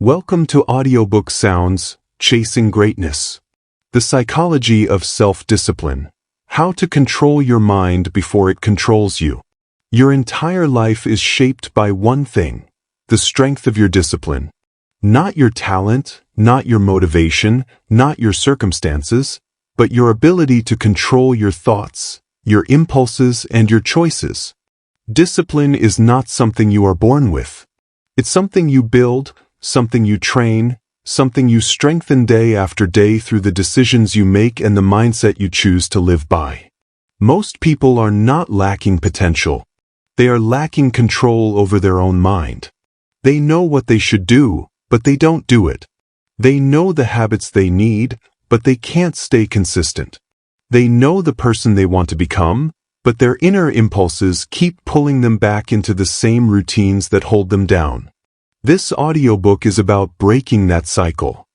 Welcome to Audiobook Sounds, Chasing Greatness. The Psychology of Self-Discipline. How to control your mind before it controls you. Your entire life is shaped by one thing: the strength of your discipline. Not your talent, not your motivation, not your circumstances, but your ability to control your thoughts, your impulses, and your choices. Discipline is not something you are born with. It's something you build, something you train, something you strengthen day after day through the decisions you make and the mindset you choose to live by. Most people are not lacking potential. They are lacking control over their own mind. They know what they should do, but they don't do it. They know the habits they need, but they can't stay consistent. They know the person they want to become, but their inner impulses keep pulling them back into the same routines that hold them down. This audiobook is about breaking that cycle.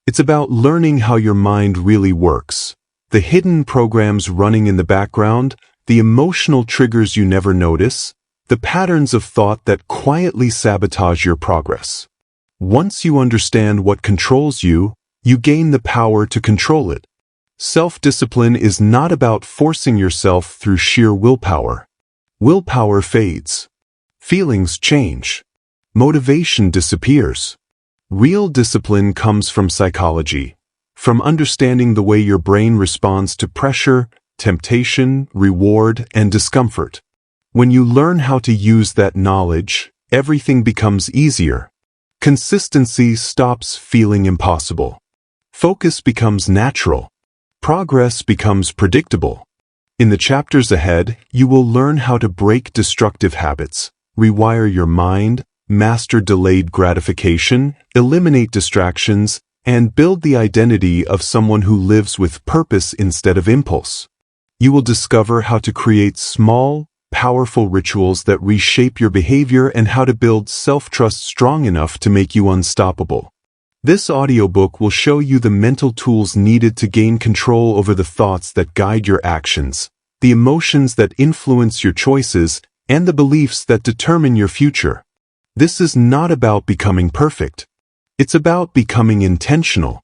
It's about learning how your mind really works, the hidden programs running in the background, the emotional triggers you never notice, the patterns of thought that quietly sabotage your progress. Once you understand what controls you, you gain the power to control it. Self-discipline is not about forcing yourself through sheer willpower. Willpower fades. Feelings change. Motivation disappears. Real discipline comes from psychology, from understanding the way your brain responds to pressure, temptation, reward, and discomfort. When you learn how to use that knowledge, everything becomes easier. Consistency stops feeling impossible. Focus becomes natural. Progress becomes predictable. In the chapters ahead, you will learn how to break destructive habits, rewire your mind, master delayed gratification, eliminate distractions, and build the identity of someone who lives with purpose instead of impulse. You will discover how to create small, powerful rituals that reshape your behavior and how to build self-trust strong enough to make you unstoppable. This audiobook will show you the mental tools needed to gain control over the thoughts that guide your actions, the emotions that influence your choices, and the beliefs that determine your future. This is not about becoming perfect. It's about becoming intentional.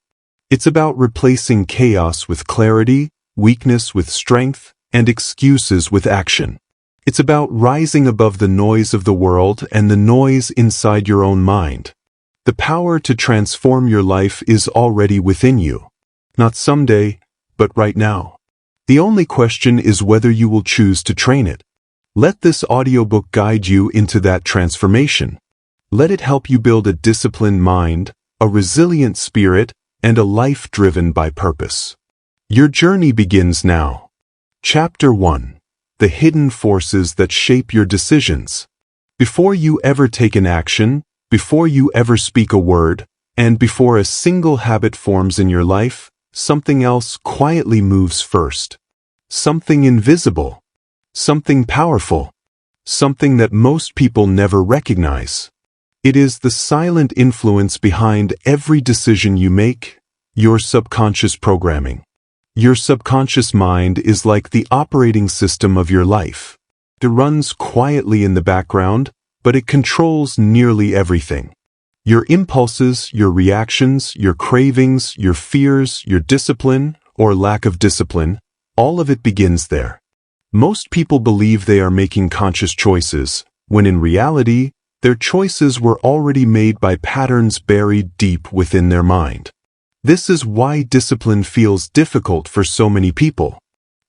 It's about replacing chaos with clarity, weakness with strength, and excuses with action. It's about rising above the noise of the world and the noise inside your own mind. The power to transform your life is already within you. Not someday, but right now. The only question is whether you will choose to train it. Let this audiobook guide you into that transformation. Let it help you build a disciplined mind, a resilient spirit, and a life driven by purpose. Your journey begins now. Chapter 1. The Hidden Forces That Shape Your Decisions. Before you ever take an action, before you ever speak a word, and before a single habit forms in your life, something else quietly moves first. Something invisible. Something powerful. Something that most people never recognize. It is the silent influence behind every decision you make, your subconscious programming. Your subconscious mind is like the operating system of your life. It runs quietly in the background, but it controls nearly everything. Your impulses, your reactions, your cravings, your fears, your discipline, or lack of discipline, all of it begins there. Most people believe they are making conscious choices, when in reality, their choices were already made by patterns buried deep within their mind. This is why discipline feels difficult for so many people.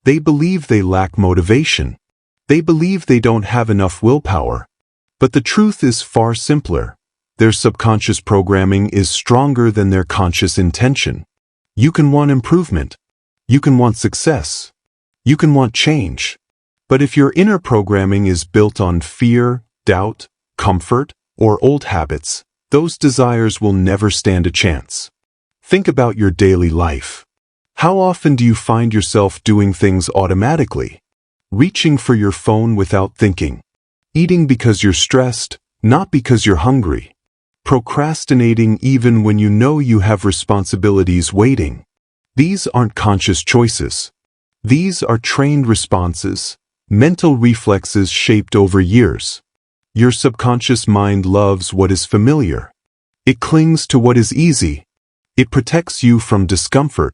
They believe they lack motivation. They believe they don't have enough willpower. But the truth is far simpler. Their subconscious programming is stronger than their conscious intention. You can want improvement. You can want success. You can want change. But if your inner programming is built on fear, doubt, comfort, or old habits, those desires will never stand a chance. Think about your daily life. How often do you find yourself doing things automatically? Reaching for your phone without thinking. Eating because you're stressed, not because you're hungry. Procrastinating even when you know you have responsibilities waiting. These aren't conscious choices. These are trained responses, mental reflexes shaped over years. Your subconscious mind loves what is familiar. It clings to what is easy. It protects you from discomfort.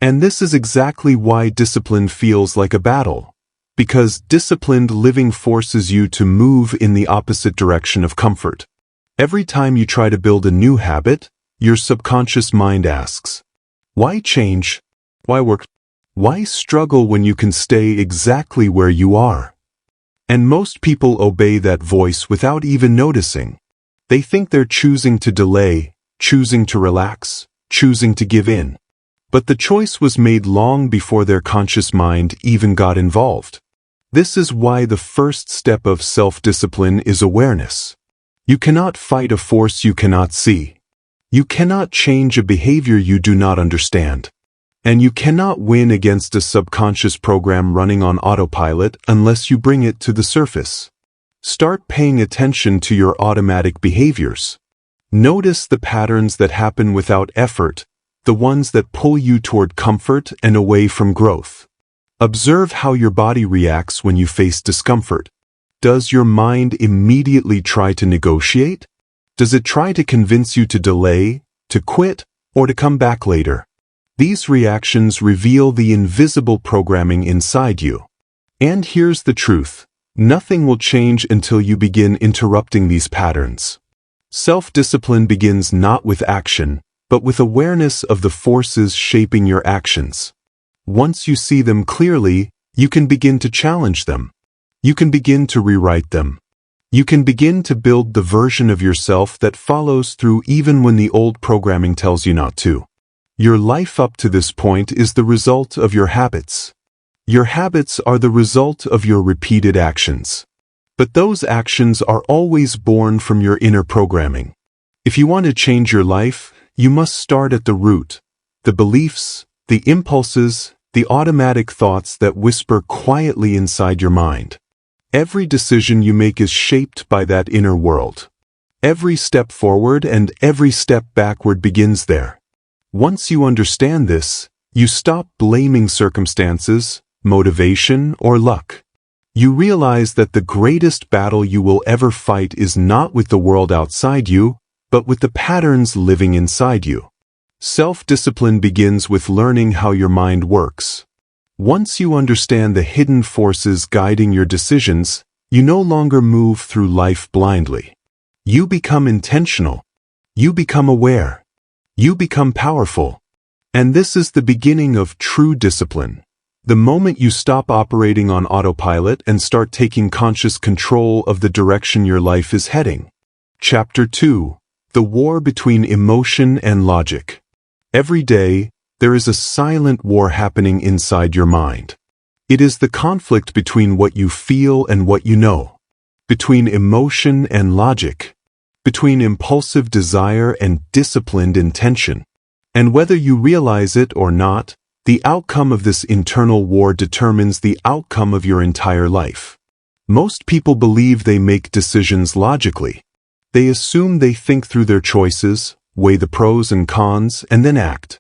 And this is exactly why discipline feels like a battle. Because disciplined living forces you to move in the opposite direction of comfort. Every time you try to build a new habit, your subconscious mind asks, why change? Why work? Why struggle when you can stay exactly where you are? And most people obey that voice without even noticing. They think they're choosing to delay, choosing to relax, choosing to give in. But the choice was made long before their conscious mind even got involved. This is why the first step of self-discipline is awareness. You cannot fight a force you cannot see. You cannot change a behavior you do not understand. And you cannot win against a subconscious program running on autopilot unless you bring it to the surface. Start paying attention to your automatic behaviors. Notice the patterns that happen without effort, the ones that pull you toward comfort and away from growth. Observe how your body reacts when you face discomfort. Does your mind immediately try to negotiate? Does it try to convince you to delay, to quit, or to come back later? These reactions reveal the invisible programming inside you. And here's the truth. Nothing will change until you begin interrupting these patterns. Self-discipline begins not with action, but with awareness of the forces shaping your actions. Once you see them clearly, you can begin to challenge them. You can begin to rewrite them. You can begin to build the version of yourself that follows through even when the old programming tells you not to. Your life up to this point is the result of your habits. Your habits are the result of your repeated actions. But those actions are always born from your inner programming. If you want to change your life, you must start at the root. The beliefs, the impulses, the automatic thoughts that whisper quietly inside your mind. Every decision you make is shaped by that inner world. Every step forward and every step backward begins there. Once you understand this, you stop blaming circumstances, motivation, or luck. You realize that the greatest battle you will ever fight is not with the world outside you, but with the patterns living inside you. Self-discipline begins with learning how your mind works. Once you understand the hidden forces guiding your decisions, you no longer move through life blindly. You become intentional. You become aware. You become powerful. And this is the beginning of true discipline. The moment you stop operating on autopilot and start taking conscious control of the direction your life is heading. Chapter 2. The War Between Emotion and Logic. Every day, there is a silent war happening inside your mind. It is the conflict between what you feel and what you know, between emotion and logic, between impulsive desire and disciplined intention. And whether you realize it or not, the outcome of this internal war determines the outcome of your entire life. Most people believe they make decisions logically. They assume they think through their choices, weigh the pros and cons, and then act.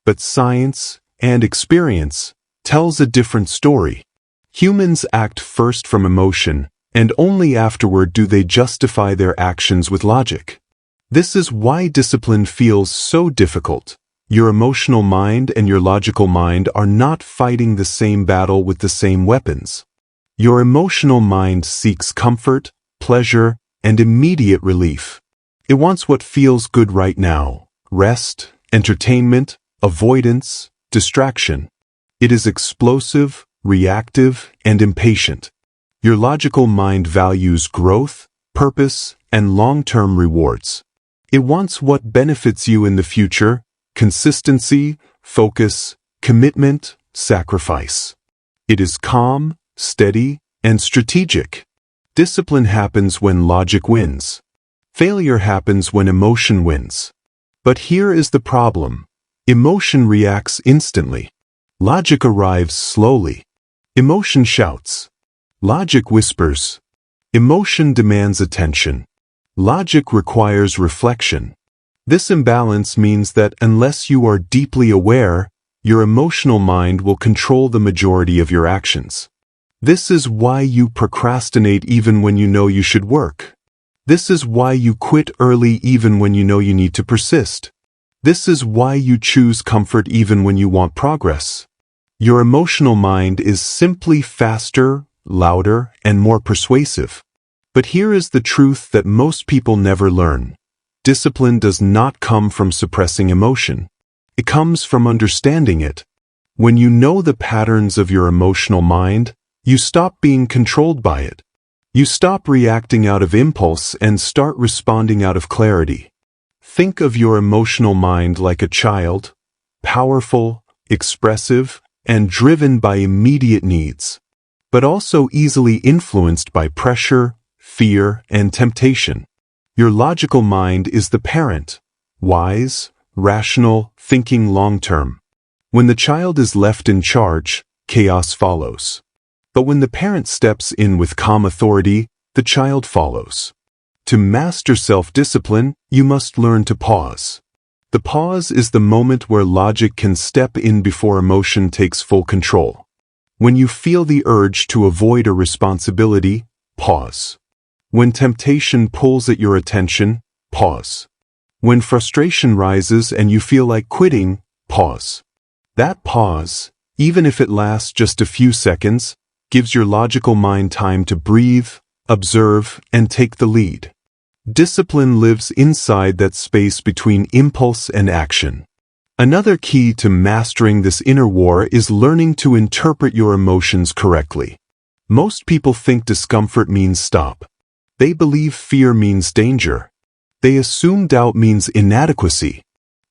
But science and experience tells a different story. Humans act first from emotion, and only afterward do they justify their actions with logic. This is why discipline feels so difficult. Your emotional mind and your logical mind are not fighting the same battle with the same weapons. Your emotional mind seeks comfort, pleasure, and immediate relief. It wants what feels good right now: rest, entertainment, avoidance, distraction. It is explosive, reactive, and impatient. Your logical mind values growth, purpose, and long-term rewards. It wants what benefits you in the future: consistency, focus, commitment, sacrifice. It is calm, steady, and strategic. Discipline happens when logic wins. Failure happens when emotion wins. But here is the problem. Emotion reacts instantly. Logic arrives slowly. Emotion shouts. Logic whispers. Emotion demands attention. Logic requires reflection. This imbalance means that unless you are deeply aware, your emotional mind will control the majority of your actions. This is why you procrastinate even when you know you should work. This is why you quit early even when you know you need to persist. This is why you choose comfort even when you want progress. Your emotional mind is simply faster, louder, and more persuasive. But here is the truth that most people never learn. Discipline does not come from suppressing emotion. It comes from understanding it. When you know the patterns of your emotional mind, you stop being controlled by it. You stop reacting out of impulse and start responding out of clarity. Think of your emotional mind like a child, powerful, expressive, and driven by immediate needs, but also easily influenced by pressure, fear, and temptation. Your logical mind is the parent, wise, rational, thinking long-term. When the child is left in charge, chaos follows. But when the parent steps in with calm authority, the child follows. To master self-discipline, you must learn to pause. The pause is the moment where logic can step in before emotion takes full control. When you feel the urge to avoid a responsibility, pause. When temptation pulls at your attention, pause. When frustration rises and you feel like quitting, pause. That pause, even if it lasts just a few seconds, gives your logical mind time to breathe, observe, and take the lead. Discipline lives inside that space between impulse and action. Another key to mastering this inner war is learning to interpret your emotions correctly. Most people think discomfort means stop. They believe fear means danger. They assume doubt means inadequacy.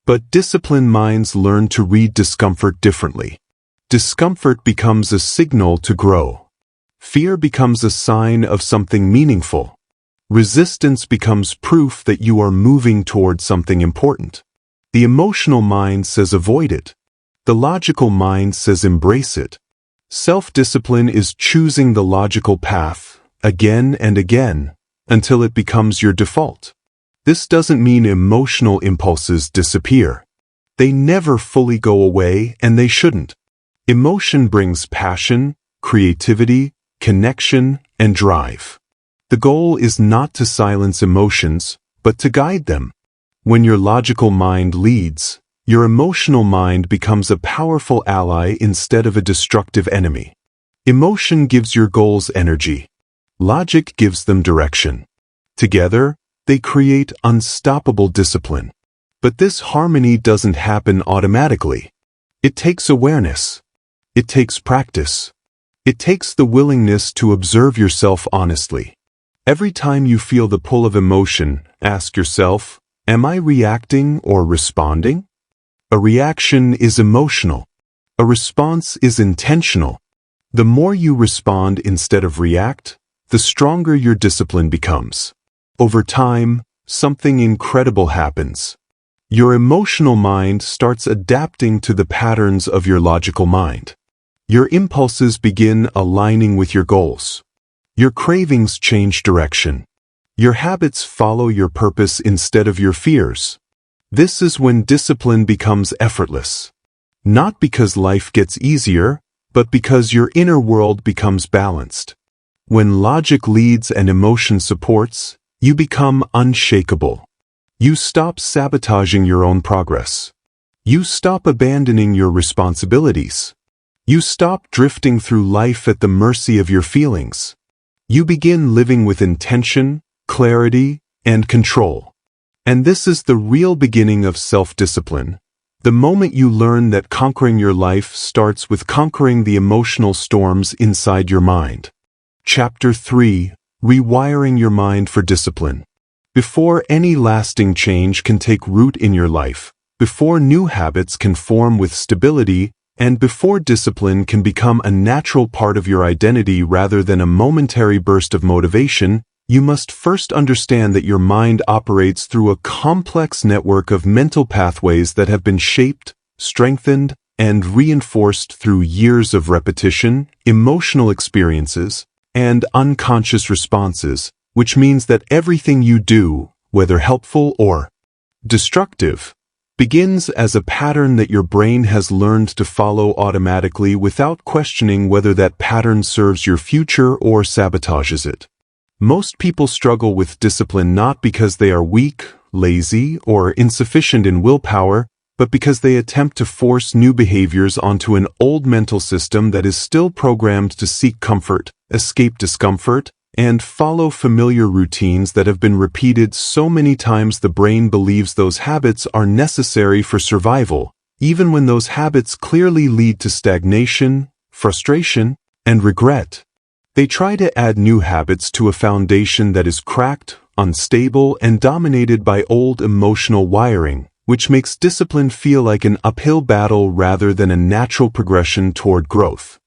But disciplined minds learn to read discomfort differently. Discomfort becomes a signal to grow. Fear becomes a sign of something meaningful. Resistance becomes proof that you are moving toward something important. The emotional mind says avoid it. The logical mind says embrace it. Self-discipline is choosing the logical path, again and again, until it becomes your default. This doesn't mean emotional impulses disappear. They never fully go away, and they shouldn't. Emotion brings passion, creativity, connection, and drive. The goal is not to silence emotions, but to guide them. When your logical mind leads, your emotional mind becomes a powerful ally instead of a destructive enemy. Emotion gives your goals energy. Logic gives them direction. Together, they create unstoppable discipline. But this harmony doesn't happen automatically. It takes awareness. It takes practice. It takes the willingness to observe yourself honestly. Every time you feel the pull of emotion, ask yourself, am I reacting or responding? A reaction is emotional. A response is intentional. The more you respond instead of react, the stronger your discipline becomes. Over time, something incredible happens. Your emotional mind starts adapting to the patterns of your logical mind. Your impulses begin aligning with your goals. Your cravings change direction. Your habits follow your purpose instead of your fears. This is when discipline becomes effortless. Not because life gets easier, but because your inner world becomes balanced. When logic leads and emotion supports, you become unshakable. You stop sabotaging your own progress. You stop abandoning your responsibilities. You stop drifting through life at the mercy of your feelings. You begin living with intention, clarity, and control. And this is the real beginning of self-discipline. The moment you learn that conquering your life starts with conquering the emotional storms inside your mind. Chapter 3: Rewiring your mind for discipline. Before any lasting change can take root in your life, before new habits can form with stability, and before discipline can become a natural part of your identity rather than a momentary burst of motivation, you must first understand that your mind operates through a complex network of mental pathways that have been shaped, strengthened, and reinforced through years of repetition, emotional experiences, and unconscious responses, which means that everything you do, whether helpful or destructive, begins as a pattern that your brain has learned to follow automatically without questioning whether that pattern serves your future or sabotages it. Most people struggle with discipline not because they are weak, lazy, or insufficient in willpower, but because they attempt to force new behaviors onto an old mental system that is still programmed to seek comfort, escape discomfort, and follow familiar routines that have been repeated so many times the brain believes those habits are necessary for survival, even when those habits clearly lead to stagnation, frustration, and regret. They try to add new habits to a foundation that is cracked, unstable, and dominated by old emotional wiring, which makes discipline feel like an uphill battle rather than a natural progression toward growth.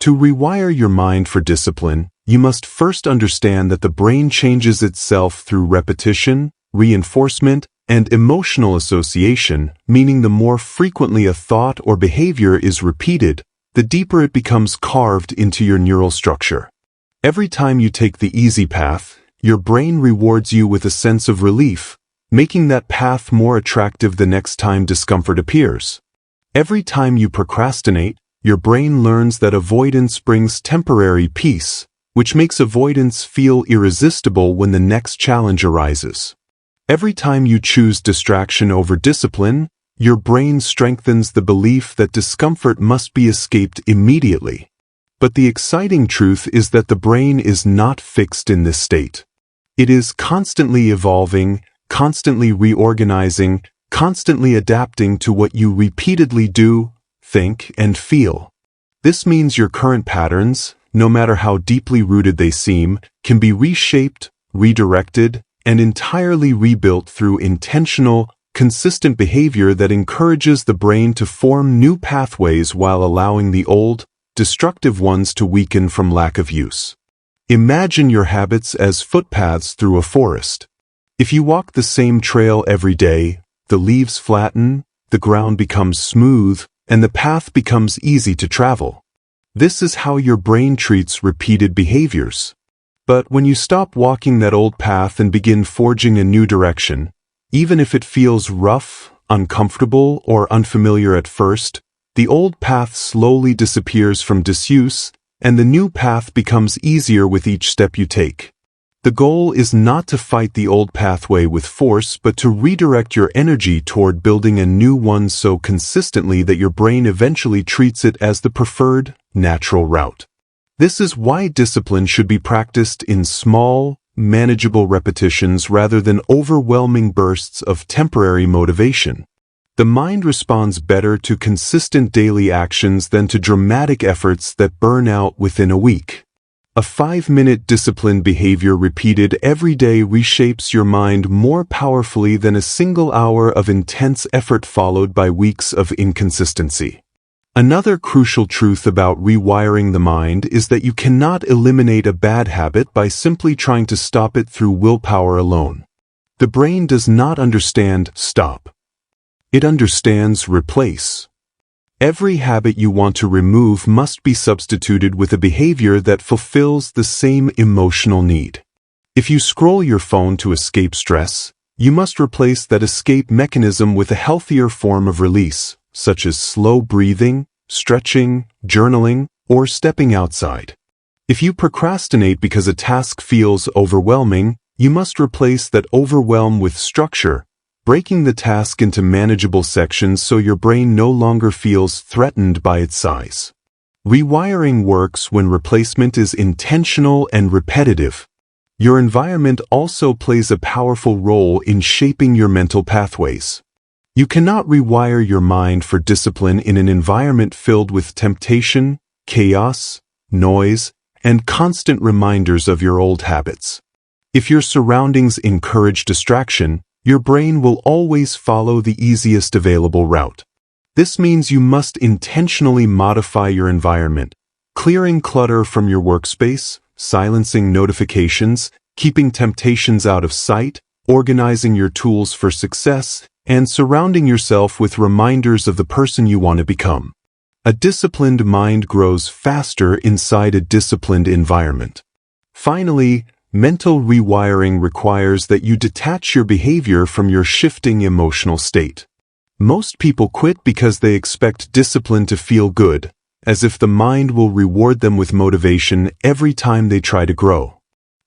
To rewire your mind for discipline, you must first understand that the brain changes itself through repetition, reinforcement, and emotional association, meaning the more frequently a thought or behavior is repeated, the deeper it becomes carved into your neural structure. Every time you take the easy path, your brain rewards you with a sense of relief, making that path more attractive the next time discomfort appears. Every time you procrastinate, your brain learns that avoidance brings temporary peace, which makes avoidance feel irresistible when the next challenge arises. Every time you choose distraction over discipline, your brain strengthens the belief that discomfort must be escaped immediately. But the exciting truth is that the brain is not fixed in this state. It is constantly evolving, constantly reorganizing, constantly adapting to what you repeatedly do, think, and feel. This means your current patterns, no matter how deeply rooted they seem, can be reshaped, redirected, and entirely rebuilt through intentional, consistent behavior that encourages the brain to form new pathways while allowing the old, destructive ones to weaken from lack of use. Imagine your habits as footpaths through a forest. If you walk the same trail every day, the leaves flatten, the ground becomes smooth, and the path becomes easy to travel. This is how your brain treats repeated behaviors. But when you stop walking that old path and begin forging a new direction, even if it feels rough, uncomfortable, or unfamiliar at first, the old path slowly disappears from disuse, and the new path becomes easier with each step you take. The goal is not to fight the old pathway with force, but to redirect your energy toward building a new one so consistently that your brain eventually treats it as the preferred, natural route. This is why discipline should be practiced in small, manageable repetitions rather than overwhelming bursts of temporary motivation. The mind responds better to consistent daily actions than to dramatic efforts that burn out within a week. A 5-minute disciplined behavior repeated every day reshapes your mind more powerfully than a single hour of intense effort followed by weeks of inconsistency. Another crucial truth about rewiring the mind is that you cannot eliminate a bad habit by simply trying to stop it through willpower alone. The brain does not understand stop. It understands replace. Every habit you want to remove must be substituted with a behavior that fulfills the same emotional need. If you scroll your phone to escape stress, you must replace that escape mechanism with a healthier form of release, such as slow breathing, stretching, journaling, or stepping outside. If you procrastinate because a task feels overwhelming, you must replace that overwhelm with structure, breaking the task into manageable sections so your brain no longer feels threatened by its size. Rewiring works when replacement is intentional and repetitive. Your environment also plays a powerful role in shaping your mental pathways. You cannot rewire your mind for discipline in an environment filled with temptation, chaos, noise, and constant reminders of your old habits. If your surroundings encourage distraction, your brain will always follow the easiest available route. This means you must intentionally modify your environment, clearing clutter from your workspace, silencing notifications, keeping temptations out of sight, organizing your tools for success, and surrounding yourself with reminders of the person you want to become. A disciplined mind grows faster inside a disciplined environment. Finally, mental rewiring requires that you detach your behavior from your shifting emotional state. Most people quit because they expect discipline to feel good, as if the mind will reward them with motivation every time they try to grow.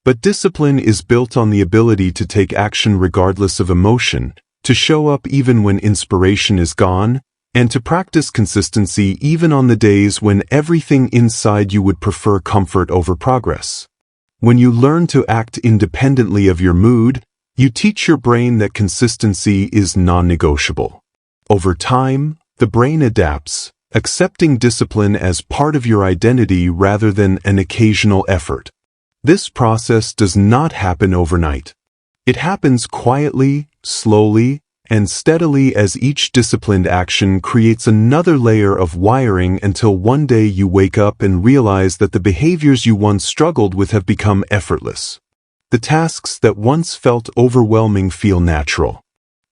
But discipline is built on the ability to take action regardless of emotion, to show up even when inspiration is gone, and to practice consistency even on the days when everything inside you would prefer comfort over progress. When you learn to act independently of your mood, you teach your brain that consistency is non-negotiable. Over time, the brain adapts, accepting discipline as part of your identity rather than an occasional effort. This process does not happen overnight. It happens quietly, slowly, and steadily as each disciplined action creates another layer of wiring until one day you wake up and realize that the behaviors you once struggled with have become effortless. The tasks that once felt overwhelming feel natural.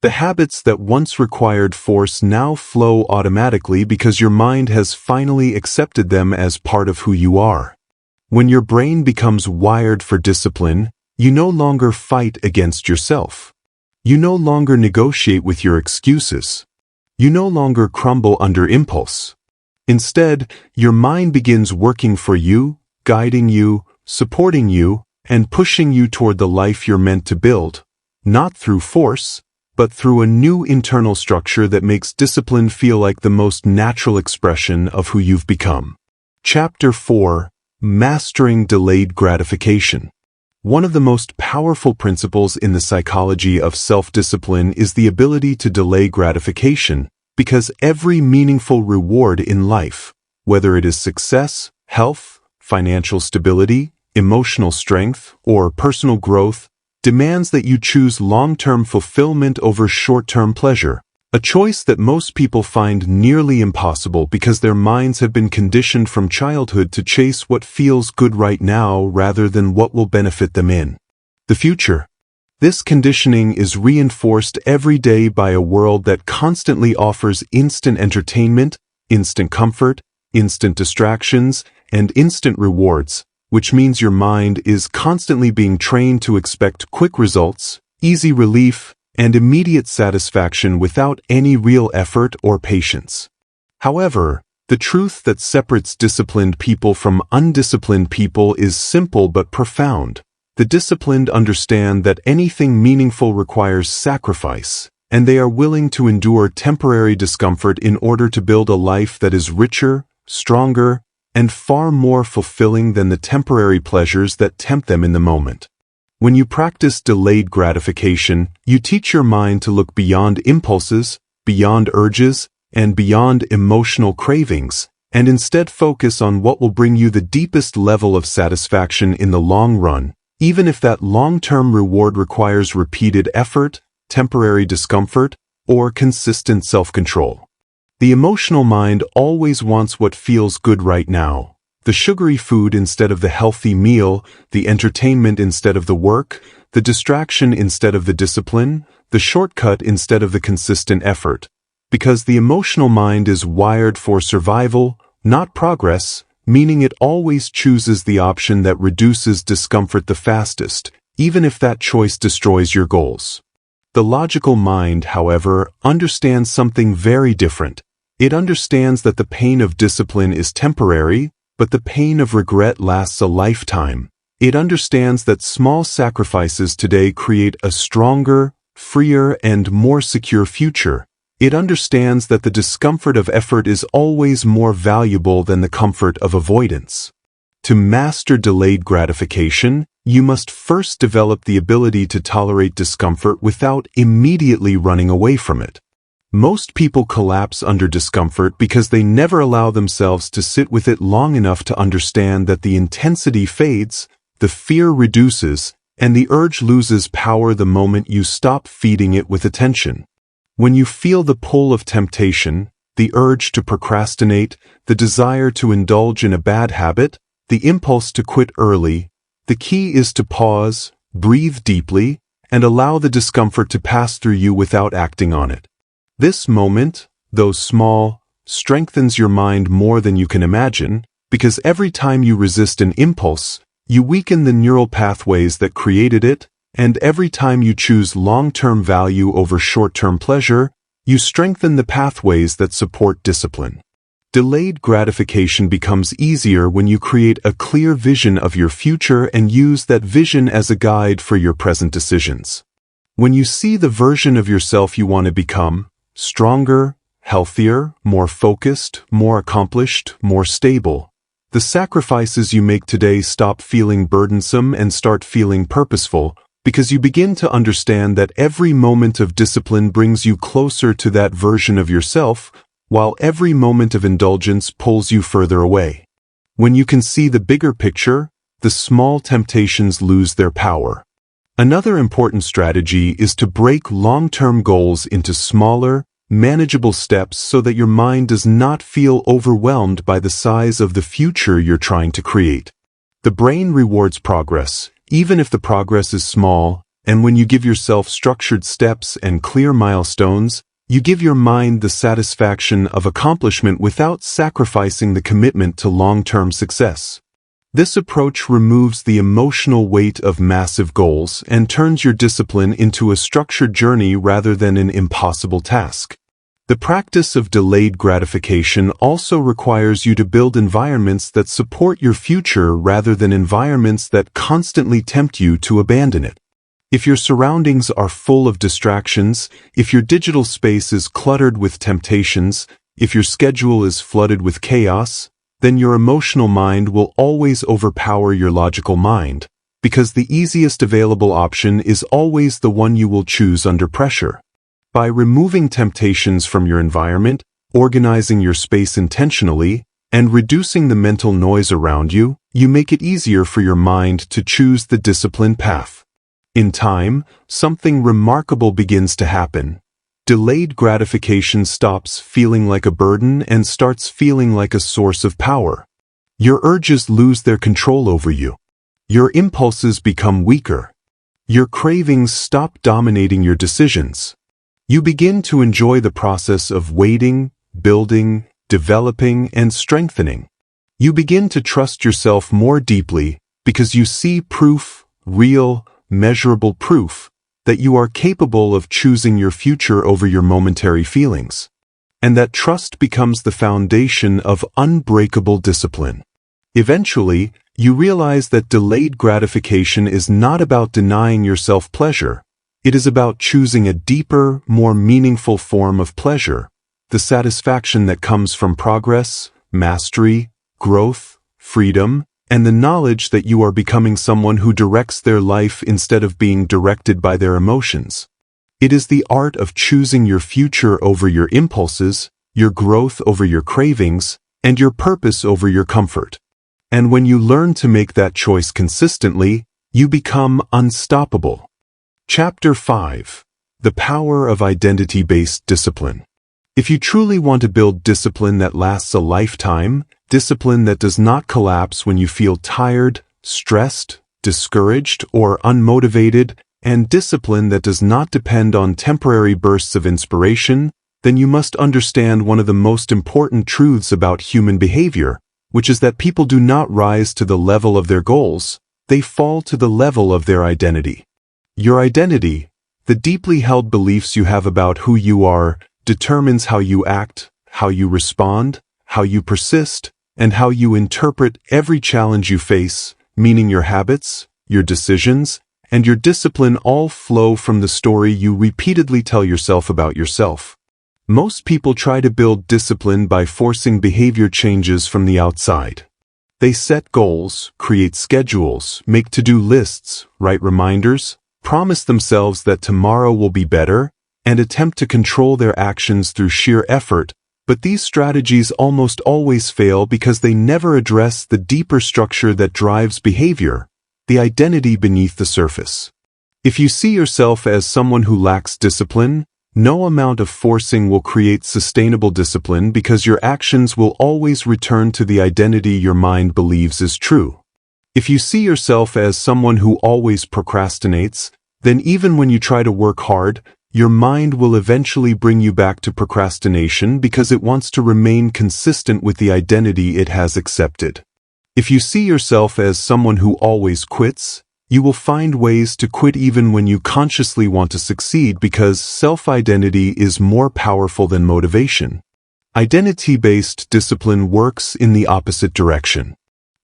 The habits that once required force now flow automatically because your mind has finally accepted them as part of who you are. When your brain becomes wired for discipline, you no longer fight against yourself. You no longer negotiate with your excuses. You no longer crumble under impulse. Instead, your mind begins working for you, guiding you, supporting you, and pushing you toward the life you're meant to build, not through force, but through a new internal structure that makes discipline feel like the most natural expression of who you've become. Chapter 4: Mastering Delayed Gratification. One of the most powerful principles in the psychology of self-discipline is the ability to delay gratification, because every meaningful reward in life, whether it is success, health, financial stability, emotional strength, or personal growth, demands that you choose long-term fulfillment over short-term pleasure, a choice that most people find nearly impossible because their minds have been conditioned from childhood to chase what feels good right now rather than what will benefit them in the future. This conditioning is reinforced every day by a world that constantly offers instant entertainment, instant comfort, instant distractions, and instant rewards, which means your mind is constantly being trained to expect quick results, easy relief, and immediate satisfaction without any real effort or patience. However, the truth that separates disciplined people from undisciplined people is simple but profound. The disciplined understand that anything meaningful requires sacrifice, and they are willing to endure temporary discomfort in order to build a life that is richer, stronger, and far more fulfilling than the temporary pleasures that tempt them in the moment. When you practice delayed gratification, you teach your mind to look beyond impulses, beyond urges, and beyond emotional cravings, and instead focus on what will bring you the deepest level of satisfaction in the long run, even if that long-term reward requires repeated effort, temporary discomfort, or consistent self-control. The emotional mind always wants what feels good right now. The sugary food instead of the healthy meal, the entertainment instead of the work, the distraction instead of the discipline, the shortcut instead of the consistent effort. Because the emotional mind is wired for survival, not progress, meaning it always chooses the option that reduces discomfort the fastest, even if that choice destroys your goals. The logical mind, however, understands something very different. It understands that the pain of discipline is temporary, but the pain of regret lasts a lifetime. It understands that small sacrifices today create a stronger, freer, and more secure future. It understands that the discomfort of effort is always more valuable than the comfort of avoidance. To master delayed gratification, you must first develop the ability to tolerate discomfort without immediately running away from it. Most people collapse under discomfort because they never allow themselves to sit with it long enough to understand that the intensity fades, the fear reduces, and the urge loses power the moment you stop feeding it with attention. When you feel the pull of temptation, the urge to procrastinate, the desire to indulge in a bad habit, the impulse to quit early, the key is to pause, breathe deeply, and allow the discomfort to pass through you without acting on it. This moment, though small, strengthens your mind more than you can imagine, because every time you resist an impulse, you weaken the neural pathways that created it, and every time you choose long-term value over short-term pleasure, you strengthen the pathways that support discipline. Delayed gratification becomes easier when you create a clear vision of your future and use that vision as a guide for your present decisions. When you see the version of yourself you want to become, stronger, healthier, more focused, more accomplished, more stable, the sacrifices you make today stop feeling burdensome and start feeling purposeful, because you begin to understand that every moment of discipline brings you closer to that version of yourself, while every moment of indulgence pulls you further away. When you can see the bigger picture, the small temptations lose their power. Another important strategy is to break long-term goals into smaller, manageable steps so that your mind does not feel overwhelmed by the size of the future you're trying to create. The brain rewards progress, even if the progress is small, and when you give yourself structured steps and clear milestones, you give your mind the satisfaction of accomplishment without sacrificing the commitment to long-term success. This approach removes the emotional weight of massive goals and turns your discipline into a structured journey rather than an impossible task. The practice of delayed gratification also requires you to build environments that support your future rather than environments that constantly tempt you to abandon it. If your surroundings are full of distractions, if your digital space is cluttered with temptations, if your schedule is flooded with chaos, then your emotional mind will always overpower your logical mind, because the easiest available option is always the one you will choose under pressure. By removing temptations from your environment, organizing your space intentionally, and reducing the mental noise around you, you make it easier for your mind to choose the disciplined path. In time, something remarkable begins to happen. Delayed gratification stops feeling like a burden and starts feeling like a source of power. Your urges lose their control over you. Your impulses become weaker. Your cravings stop dominating your decisions. You begin to enjoy the process of waiting, building, developing, and strengthening. You begin to trust yourself more deeply because you see proof, real, measurable proof, that you are capable of choosing your future over your momentary feelings. And that trust becomes the foundation of unbreakable discipline. Eventually, you realize that delayed gratification is not about denying yourself pleasure. It is about choosing a deeper, more meaningful form of pleasure, the satisfaction that comes from progress, mastery, growth, freedom, and the knowledge that you are becoming someone who directs their life instead of being directed by their emotions. It is the art of choosing your future over your impulses, your growth over your cravings, and your purpose over your comfort. And when you learn to make that choice consistently, you become unstoppable. Chapter 5. The Power of Identity-Based Discipline. If you truly want to build discipline that lasts a lifetime, discipline that does not collapse when you feel tired, stressed, discouraged, or unmotivated, and discipline that does not depend on temporary bursts of inspiration, then you must understand one of the most important truths about human behavior, which is that people do not rise to the level of their goals, they fall to the level of their identity. Your identity, the deeply held beliefs you have about who you are, determines how you act, how you respond, how you persist, and how you interpret every challenge you face, meaning your habits, your decisions, and your discipline all flow from the story you repeatedly tell yourself about yourself. Most people try to build discipline by forcing behavior changes from the outside. They set goals, create schedules, make to-do lists, write reminders, promise themselves that tomorrow will be better, and attempt to control their actions through sheer effort. But these strategies almost always fail because they never address the deeper structure that drives behavior, the identity beneath the surface. If you see yourself as someone who lacks discipline, no amount of forcing will create sustainable discipline because your actions will always return to the identity your mind believes is true. If you see yourself as someone who always procrastinates, then even when you try to work hard, your mind will eventually bring you back to procrastination because it wants to remain consistent with the identity it has accepted. If you see yourself as someone who always quits, you will find ways to quit even when you consciously want to succeed because self-identity is more powerful than motivation. Identity-based discipline works in the opposite direction.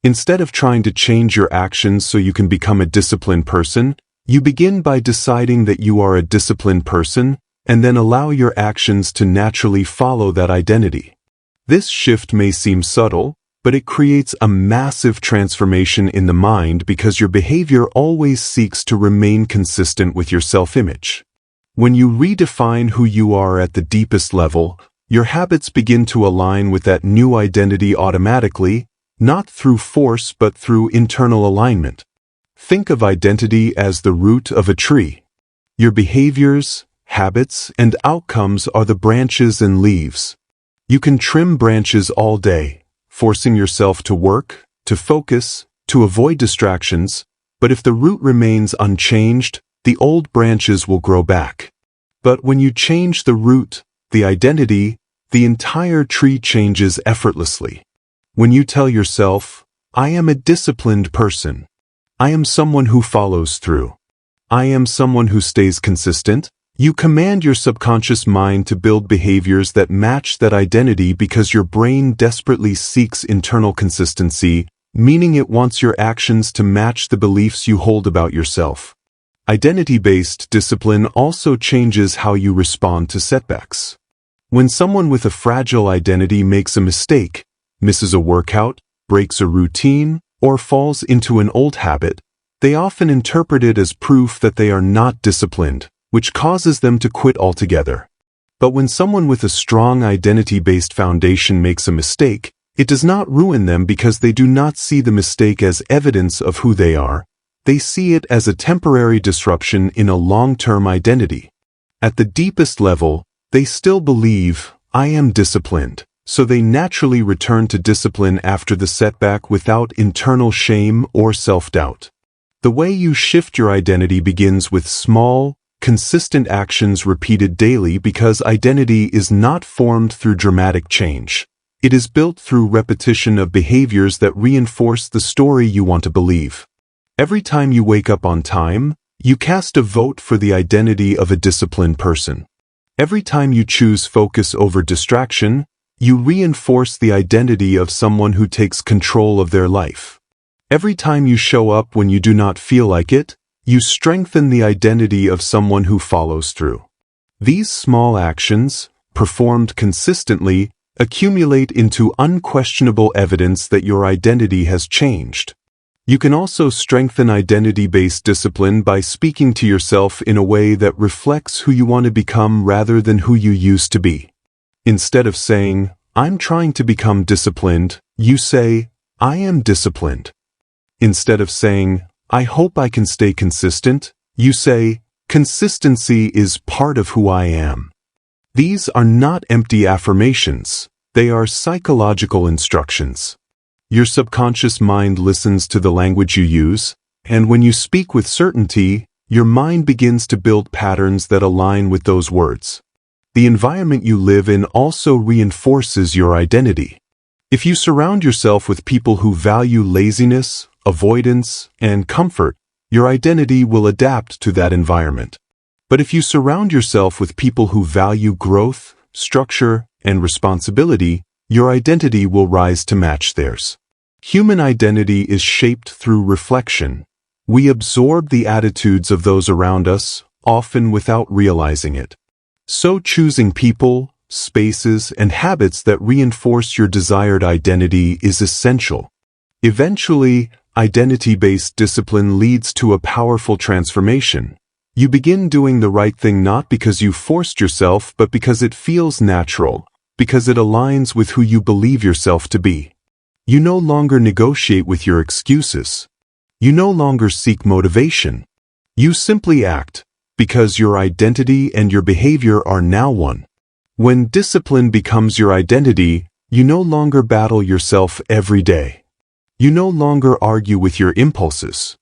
Instead of trying to change your actions so you can become a disciplined person, you begin by deciding that you are a disciplined person, and then allow your actions to naturally follow that identity. This shift may seem subtle, but it creates a massive transformation in the mind because your behavior always seeks to remain consistent with your self-image. When you redefine who you are at the deepest level, your habits begin to align with that new identity automatically, not through force but through internal alignment. Think of identity as the root of a tree. Your behaviors, habits, and outcomes are the branches and leaves. You can trim branches all day, forcing yourself to work, to focus, to avoid distractions, but if the root remains unchanged, the old branches will grow back. But when you change the root, the identity, the entire tree changes effortlessly. When you tell yourself, I am a disciplined person. I am someone who follows through. I am someone who stays consistent. You command your subconscious mind to build behaviors that match that identity because your brain desperately seeks internal consistency, meaning it wants your actions to match the beliefs you hold about yourself. Identity-based discipline also changes how you respond to setbacks. When someone with a fragile identity makes a mistake, misses a workout, breaks a routine, or falls into an old habit, they often interpret it as proof that they are not disciplined, which causes them to quit altogether. But when someone with a strong identity-based foundation makes a mistake, it does not ruin them because they do not see the mistake as evidence of who they are. They see it as a temporary disruption in a long-term identity. At the deepest level, they still believe, I am disciplined, so they naturally return to discipline after the setback without internal shame or self-doubt. The way you shift your identity begins with small, consistent actions repeated daily because identity is not formed through dramatic change. It is built through repetition of behaviors that reinforce the story you want to believe. Every time you wake up on time, you cast a vote for the identity of a disciplined person. Every time you choose focus over distraction, you reinforce the identity of someone who takes control of their life. Every time you show up when you do not feel like it, you strengthen the identity of someone who follows through. These small actions, performed consistently, accumulate into unquestionable evidence that your identity has changed. You can also strengthen identity-based discipline by speaking to yourself in a way that reflects who you want to become rather than who you used to be. Instead of saying, I'm trying to become disciplined, you say, I am disciplined. Instead of saying, I hope I can stay consistent, you say, consistency is part of who I am. These are not empty affirmations, they are psychological instructions. Your subconscious mind listens to the language you use, and when you speak with certainty, your mind begins to build patterns that align with those words. The environment you live in also reinforces your identity. If you surround yourself with people who value laziness, avoidance, and comfort, your identity will adapt to that environment. But if you surround yourself with people who value growth, structure, and responsibility, your identity will rise to match theirs. Human identity is shaped through reflection. We absorb the attitudes of those around us, often without realizing it. So choosing people, spaces, and habits that reinforce your desired identity is essential. Eventually, identity-based discipline leads to a powerful transformation. You begin doing the right thing not because you forced yourself, but because it feels natural, because it aligns with who you believe yourself to be. You no longer negotiate with your excuses. You no longer seek motivation. You simply act, because your identity and your behavior are now one. When discipline becomes your identity, you no longer battle yourself every day. You no longer argue with your impulses.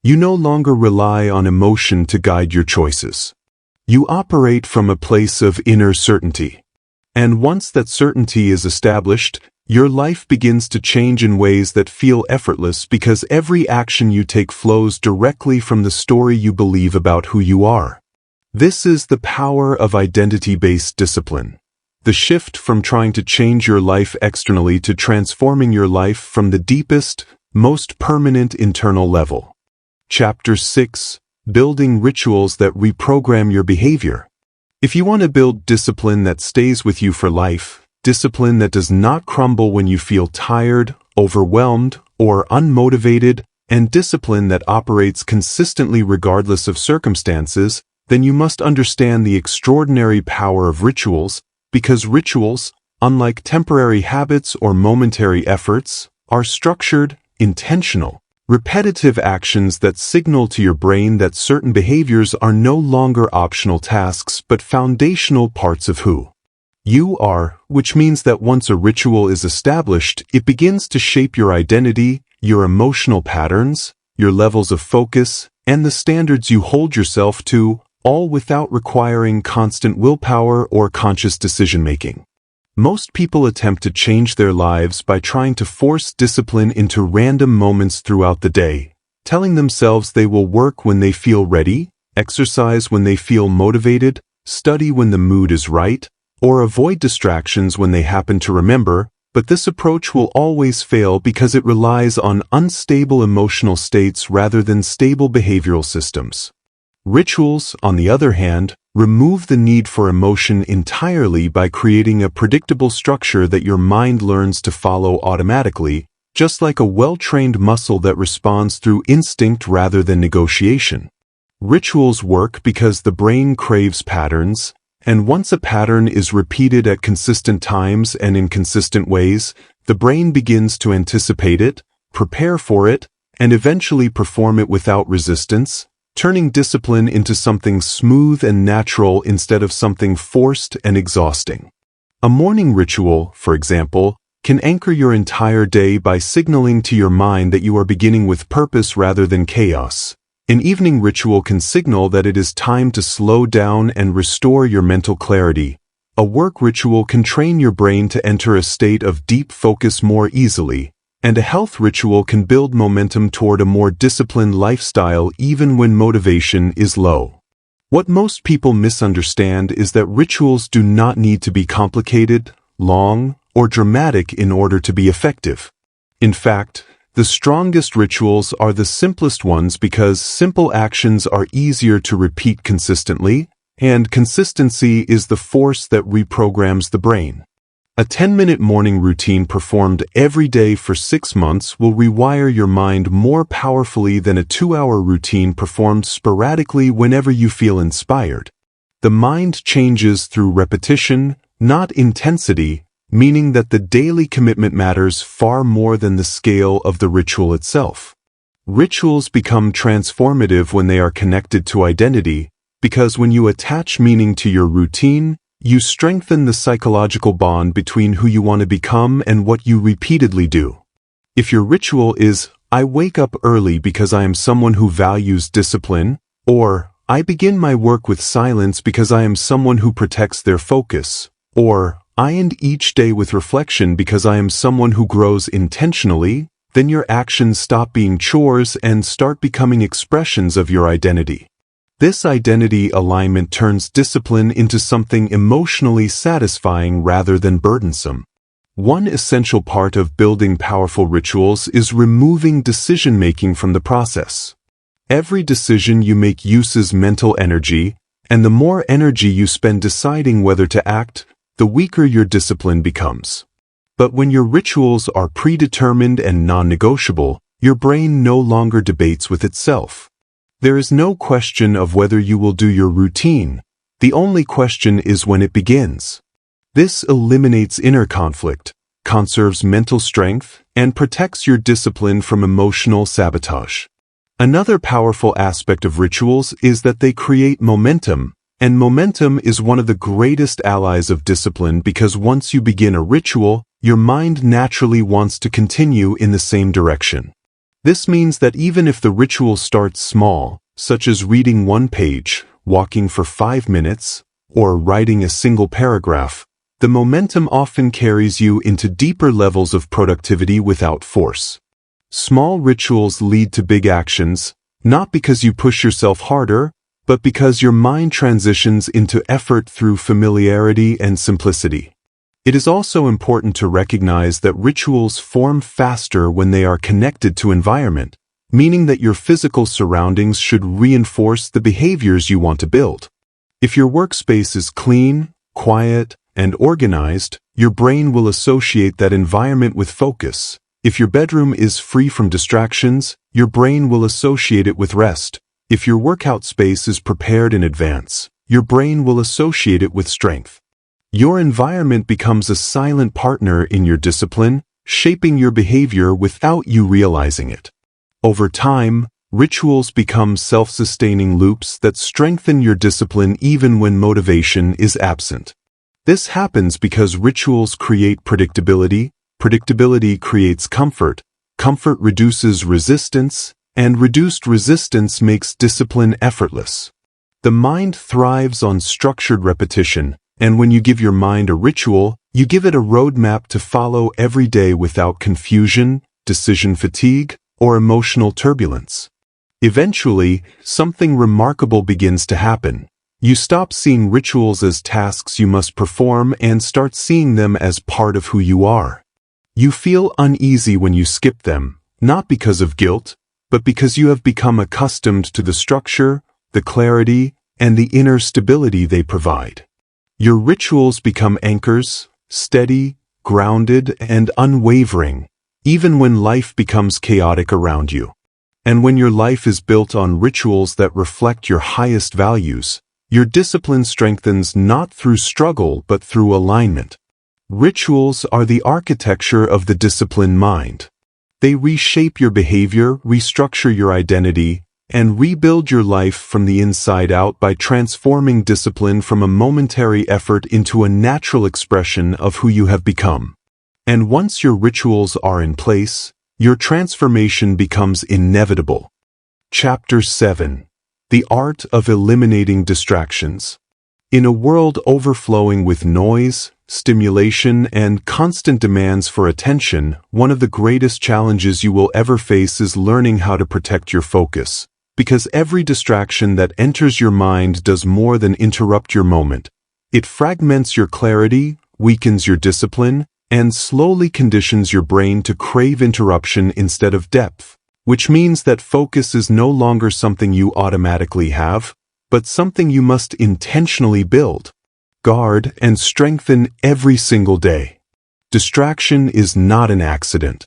You no longer rely on emotion to guide your choices. You operate from a place of inner certainty. And once that certainty is established, your life begins to change in ways that feel effortless because every action you take flows directly from the story you believe about who you are. This is the power of identity-based discipline. The shift from trying to change your life externally to transforming your life from the deepest, most permanent internal level. Chapter 6. Building rituals that reprogram your behavior. If you want to build discipline that stays with you for life, discipline that does not crumble when you feel tired, overwhelmed, or unmotivated, and discipline that operates consistently regardless of circumstances, then you must understand the extraordinary power of rituals, because rituals, unlike temporary habits or momentary efforts, are structured, intentional, repetitive actions that signal to your brain that certain behaviors are no longer optional tasks but foundational parts of who you are, which means that once a ritual is established, it begins to shape your identity, your emotional patterns, your levels of focus, and the standards you hold yourself to, all without requiring constant willpower or conscious decision-making. Most people attempt to change their lives by trying to force discipline into random moments throughout the day, telling themselves they will work when they feel ready, exercise when they feel motivated, study when the mood is right, or avoid distractions when they happen to remember, but this approach will always fail because it relies on unstable emotional states rather than stable behavioral systems. Rituals, on the other hand, remove the need for emotion entirely by creating a predictable structure that your mind learns to follow automatically, just like a well-trained muscle that responds through instinct rather than negotiation. Rituals work because the brain craves patterns, and once a pattern is repeated at consistent times and in consistent ways, the brain begins to anticipate it, prepare for it, and eventually perform it without resistance, turning discipline into something smooth and natural instead of something forced and exhausting. A morning ritual, for example, can anchor your entire day by signaling to your mind that you are beginning with purpose rather than chaos. An evening ritual can signal that it is time to slow down and restore your mental clarity. A work ritual can train your brain to enter a state of deep focus more easily, and a health ritual can build momentum toward a more disciplined lifestyle even when motivation is low. What most people misunderstand is that rituals do not need to be complicated, long, or dramatic in order to be effective. In fact, the strongest rituals are the simplest ones because simple actions are easier to repeat consistently, and consistency is the force that reprograms the brain. A 10-minute morning routine performed every day for 6 months will rewire your mind more powerfully than a 2-hour routine performed sporadically whenever you feel inspired. The mind changes through repetition, not intensity, meaning that the daily commitment matters far more than the scale of the ritual itself. Rituals become transformative when they are connected to identity, because when you attach meaning to your routine, you strengthen the psychological bond between who you want to become and what you repeatedly do. If your ritual is, I wake up early because I am someone who values discipline, or I begin my work with silence because I am someone who protects their focus, or I end each day with reflection because I am someone who grows intentionally, then your actions stop being chores and start becoming expressions of your identity. This identity alignment turns discipline into something emotionally satisfying rather than burdensome. One essential part of building powerful rituals is removing decision-making from the process. Every decision you make uses mental energy, and the more energy you spend deciding whether to act, the weaker your discipline becomes. But when your rituals are predetermined and non-negotiable, your brain no longer debates with itself. There is no question of whether you will do your routine. The only question is when it begins. This eliminates inner conflict, conserves mental strength, and protects your discipline from emotional sabotage. Another powerful aspect of rituals is that they create momentum, and momentum is one of the greatest allies of discipline because once you begin a ritual, your mind naturally wants to continue in the same direction. This means that even if the ritual starts small, such as reading 1 page, walking for 5 minutes, or writing a single paragraph, the momentum often carries you into deeper levels of productivity without force. Small rituals lead to big actions, not because you push yourself harder, but because your mind transitions into effort through familiarity and simplicity. It is also important to recognize that rituals form faster when they are connected to environment, meaning that your physical surroundings should reinforce the behaviors you want to build. If your workspace is clean, quiet, and organized, your brain will associate that environment with focus. If your bedroom is free from distractions, your brain will associate it with rest. If your workout space is prepared in advance, your brain will associate it with strength. Your environment becomes a silent partner in your discipline, shaping your behavior without you realizing it. Over time, rituals become self-sustaining loops that strengthen your discipline even when motivation is absent. This happens because rituals create predictability, predictability creates comfort, comfort reduces resistance, and reduced resistance makes discipline effortless. The mind thrives on structured repetition, and when you give your mind a ritual, you give it a roadmap to follow every day without confusion, decision fatigue, or emotional turbulence. Eventually, something remarkable begins to happen. You stop seeing rituals as tasks you must perform and start seeing them as part of who you are. You feel uneasy when you skip them, not because of guilt, but because you have become accustomed to the structure, the clarity, and the inner stability they provide. Your rituals become anchors, steady, grounded, and unwavering, even when life becomes chaotic around you. And when your life is built on rituals that reflect your highest values, your discipline strengthens not through struggle but through alignment. Rituals are the architecture of the disciplined mind. They reshape your behavior, restructure your identity, and rebuild your life from the inside out by transforming discipline from a momentary effort into a natural expression of who you have become. And once your rituals are in place, your transformation becomes inevitable. Chapter 7. The Art of Eliminating Distractions. In a world overflowing with noise, stimulation, and constant demands for attention, one of the greatest challenges you will ever face is learning how to protect your focus. Because every distraction that enters your mind does more than interrupt your moment. It fragments your clarity, weakens your discipline, and slowly conditions your brain to crave interruption instead of depth, which means that focus is no longer something you automatically have, but something you must intentionally build, guard, and strengthen every single day. Distraction is not an accident.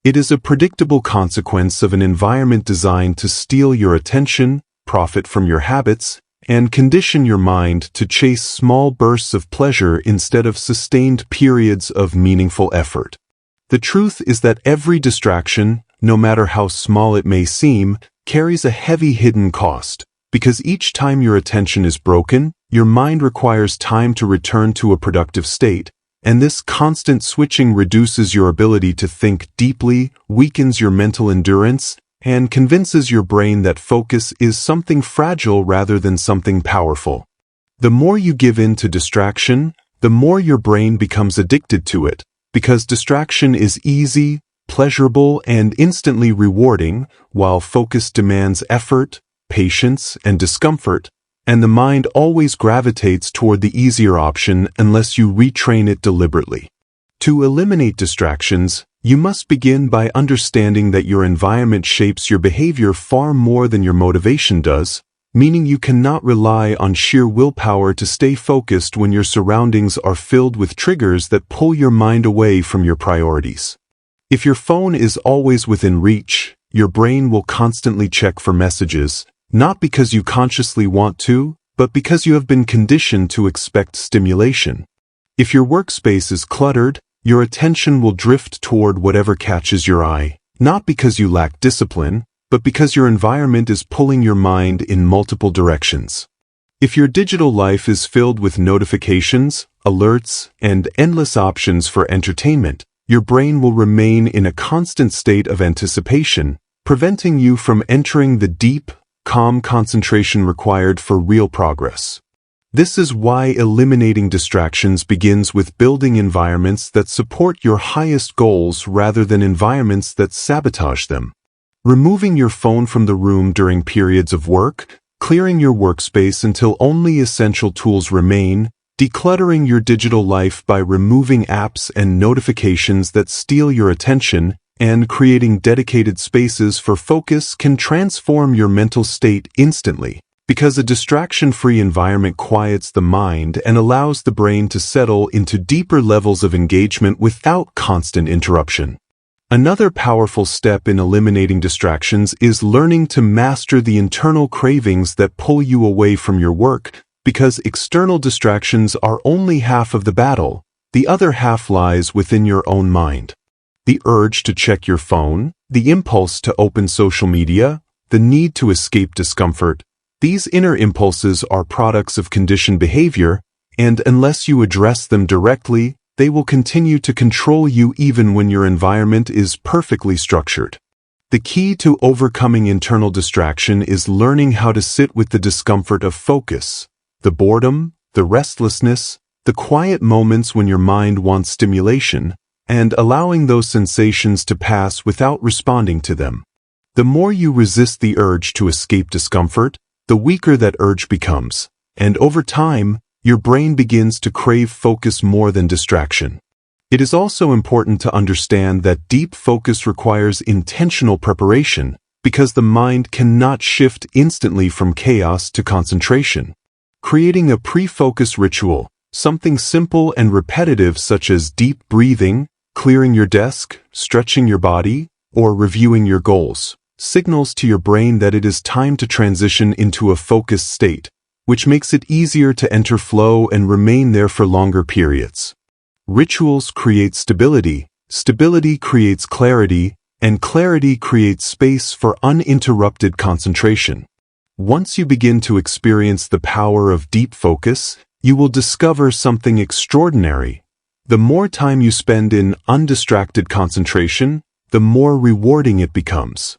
It is a predictable consequence of an environment designed to steal your attention, profit from your habits, and condition your mind to chase small bursts of pleasure instead of sustained periods of meaningful effort. The truth is that every distraction, no matter how small it may seem, carries a heavy hidden cost, because each time your attention is broken, your mind requires time to return to a productive state, and this constant switching reduces your ability to think deeply, weakens your mental endurance, and convinces your brain that focus is something fragile rather than something powerful. The more you give in to distraction, the more your brain becomes addicted to it, because distraction is easy, pleasurable, and instantly rewarding, while focus demands effort, patience, and discomfort, and the mind always gravitates toward the easier option unless you retrain it deliberately. To eliminate distractions, you must begin by understanding that your environment shapes your behavior far more than your motivation does, meaning you cannot rely on sheer willpower to stay focused when your surroundings are filled with triggers that pull your mind away from your priorities. If your phone is always within reach, your brain will constantly check for messages, not because you consciously want to, but because you have been conditioned to expect stimulation. If your workspace is cluttered, your attention will drift toward whatever catches your eye, not because you lack discipline, but because your environment is pulling your mind in multiple directions. If your digital life is filled with notifications, alerts, and endless options for entertainment, your brain will remain in a constant state of anticipation, preventing you from entering the deep, calm concentration required for real progress. This is why eliminating distractions begins with building environments that support your highest goals rather than environments that sabotage them. Removing your phone from the room during periods of work, clearing your workspace until only essential tools remain, decluttering your digital life by removing apps and notifications that steal your attention, and creating dedicated spaces for focus can transform your mental state instantly, because a distraction-free environment quiets the mind and allows the brain to settle into deeper levels of engagement without constant interruption. Another powerful step in eliminating distractions is learning to master the internal cravings that pull you away from your work, because external distractions are only half of the battle. The other half lies within your own mind. The urge to check your phone, the impulse to open social media, the need to escape discomfort. These inner impulses are products of conditioned behavior, and unless you address them directly, they will continue to control you even when your environment is perfectly structured. The key to overcoming internal distraction is learning how to sit with the discomfort of focus, the boredom, the restlessness, the quiet moments when your mind wants stimulation, and allowing those sensations to pass without responding to them. The more you resist the urge to escape discomfort, the weaker that urge becomes, and over time, your brain begins to crave focus more than distraction. It is also important to understand that deep focus requires intentional preparation, because the mind cannot shift instantly from chaos to concentration. Creating a pre-focus ritual, something simple and repetitive such as deep breathing, clearing your desk, stretching your body, or reviewing your goals, signals to your brain that it is time to transition into a focused state, which makes it easier to enter flow and remain there for longer periods. Rituals create stability, stability creates clarity, and clarity creates space for uninterrupted concentration. Once you begin to experience the power of deep focus, you will discover something extraordinary. The more time you spend in undistracted concentration, the more rewarding it becomes.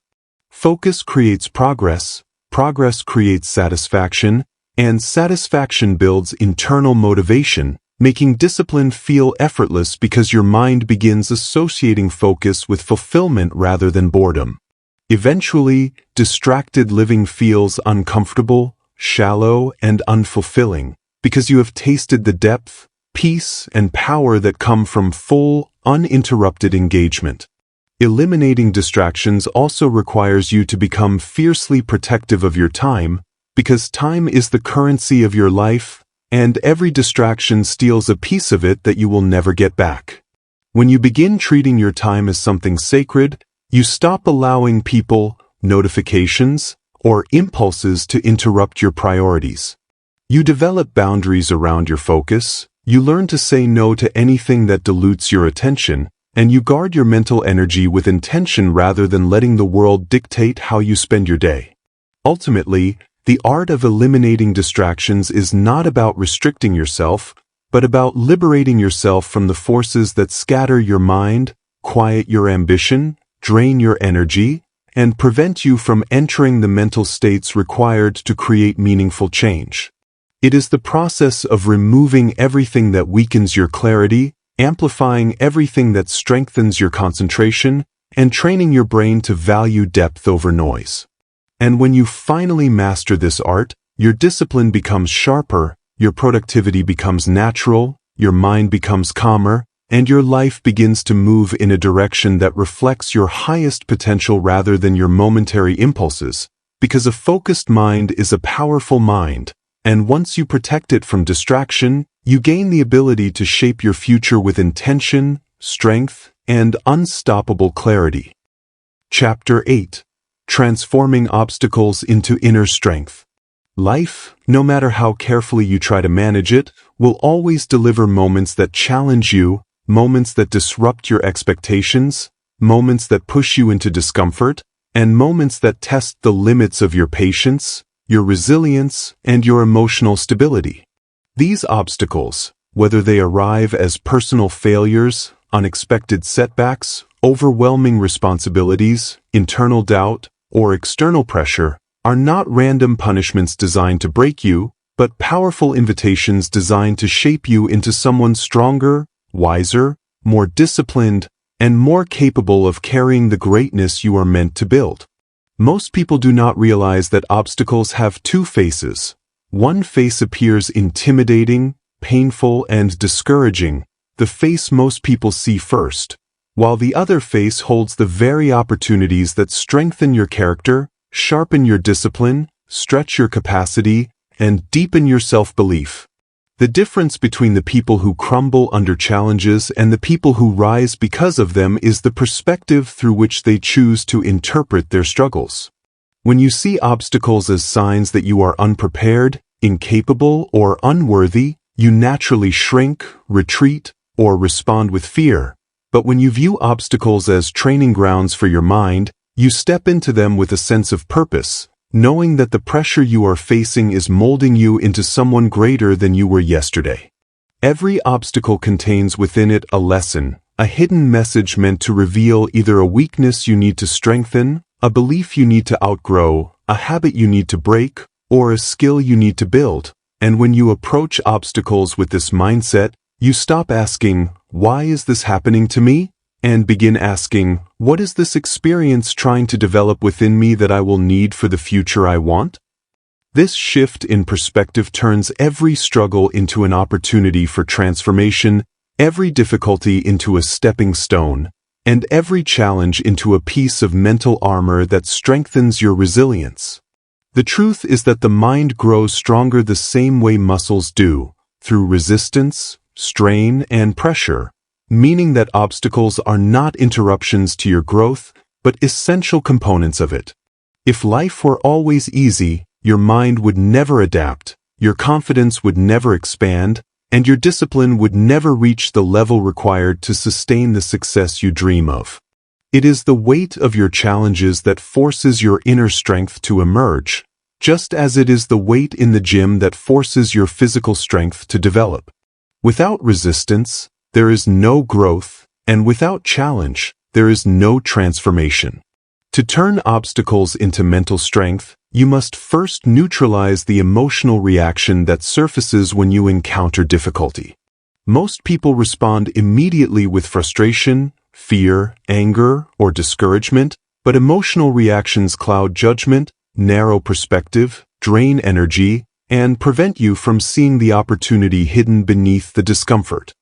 Focus creates progress, progress creates satisfaction, and satisfaction builds internal motivation, making discipline feel effortless because your mind begins associating focus with fulfillment rather than boredom. Eventually, distracted living feels uncomfortable, shallow, and unfulfilling, because you have tasted the depth, peace, and power that come from full, uninterrupted engagement. Eliminating distractions also requires you to become fiercely protective of your time, because time is the currency of your life, and every distraction steals a piece of it that you will never get back. When you begin treating your time as something sacred, you stop allowing people, notifications, or impulses to interrupt your priorities. You develop boundaries around your focus, you learn to say no to anything that dilutes your attention, and you guard your mental energy with intention rather than letting the world dictate how you spend your day. Ultimately, the art of eliminating distractions is not about restricting yourself, but about liberating yourself from the forces that scatter your mind, quiet your ambition, drain your energy, and prevent you from entering the mental states required to create meaningful change. It is the process of removing everything that weakens your clarity, amplifying everything that strengthens your concentration, and training your brain to value depth over noise. And when you finally master this art, your discipline becomes sharper, your productivity becomes natural, your mind becomes calmer, and your life begins to move in a direction that reflects your highest potential rather than your momentary impulses, because a focused mind is a powerful mind, and once you protect it from distraction, you gain the ability to shape your future with intention, strength, and unstoppable clarity. Chapter 8. Transforming Obstacles into Inner Strength. Life, no matter how carefully you try to manage it, will always deliver moments that challenge you, moments that disrupt your expectations, moments that push you into discomfort, and moments that test the limits of your patience, your resilience, and your emotional stability. These obstacles, whether they arrive as personal failures, unexpected setbacks, overwhelming responsibilities, internal doubt, or external pressure, are not random punishments designed to break you, but powerful invitations designed to shape you into someone stronger, wiser, more disciplined, and more capable of carrying the greatness you are meant to build. Most people do not realize that obstacles have two faces. One face appears intimidating, painful, and discouraging, the face most people see first, while the other face holds the very opportunities that strengthen your character, sharpen your discipline, stretch your capacity, and deepen your self-belief. The difference between the people who crumble under challenges and the people who rise because of them is the perspective through which they choose to interpret their struggles. When you see obstacles as signs that you are unprepared, incapable, or unworthy, you naturally shrink, retreat, or respond with fear. But when you view obstacles as training grounds for your mind, you step into them with a sense of purpose, knowing that the pressure you are facing is molding you into someone greater than you were yesterday. Every obstacle contains within it a lesson, a hidden message meant to reveal either a weakness you need to strengthen, a belief you need to outgrow, a habit you need to break, or a skill you need to build. And when you approach obstacles with this mindset, you stop asking, "Why is this happening to me?" and begin asking, "What is this experience trying to develop within me that I will need for the future I want?" This shift in perspective turns every struggle into an opportunity for transformation, every difficulty into a stepping stone, and every challenge into a piece of mental armor that strengthens your resilience. The truth is that the mind grows stronger the same way muscles do, through resistance, strain, and pressure, meaning that obstacles are not interruptions to your growth, but essential components of it. If life were always easy, your mind would never adapt, your confidence would never expand, and your discipline would never reach the level required to sustain the success you dream of. It is the weight of your challenges that forces your inner strength to emerge, just as it is the weight in the gym that forces your physical strength to develop. Without resistance, there is no growth, and without challenge, there is no transformation. To turn obstacles into mental strength, you must first neutralize the emotional reaction that surfaces when you encounter difficulty. Most people respond immediately with frustration, fear, anger, or discouragement, but emotional reactions cloud judgment, narrow perspective, drain energy, and prevent you from seeing the opportunity hidden beneath the discomfort.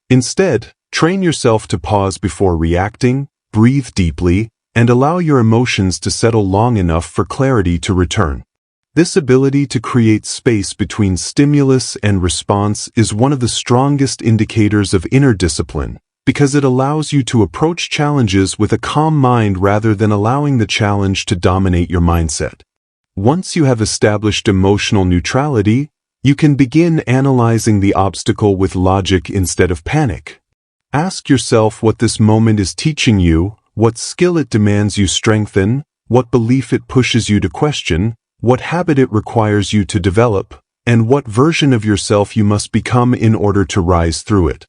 Instead, train yourself to pause before reacting, breathe deeply, and allow your emotions to settle long enough for clarity to return. This ability to create space between stimulus and response is one of the strongest indicators of inner discipline, because it allows you to approach challenges with a calm mind rather than allowing the challenge to dominate your mindset. Once you have established emotional neutrality, you can begin analyzing the obstacle with logic instead of panic. Ask yourself what this moment is teaching you, what skill it demands you strengthen, what belief it pushes you to question, what habit it requires you to develop, and what version of yourself you must become in order to rise through it.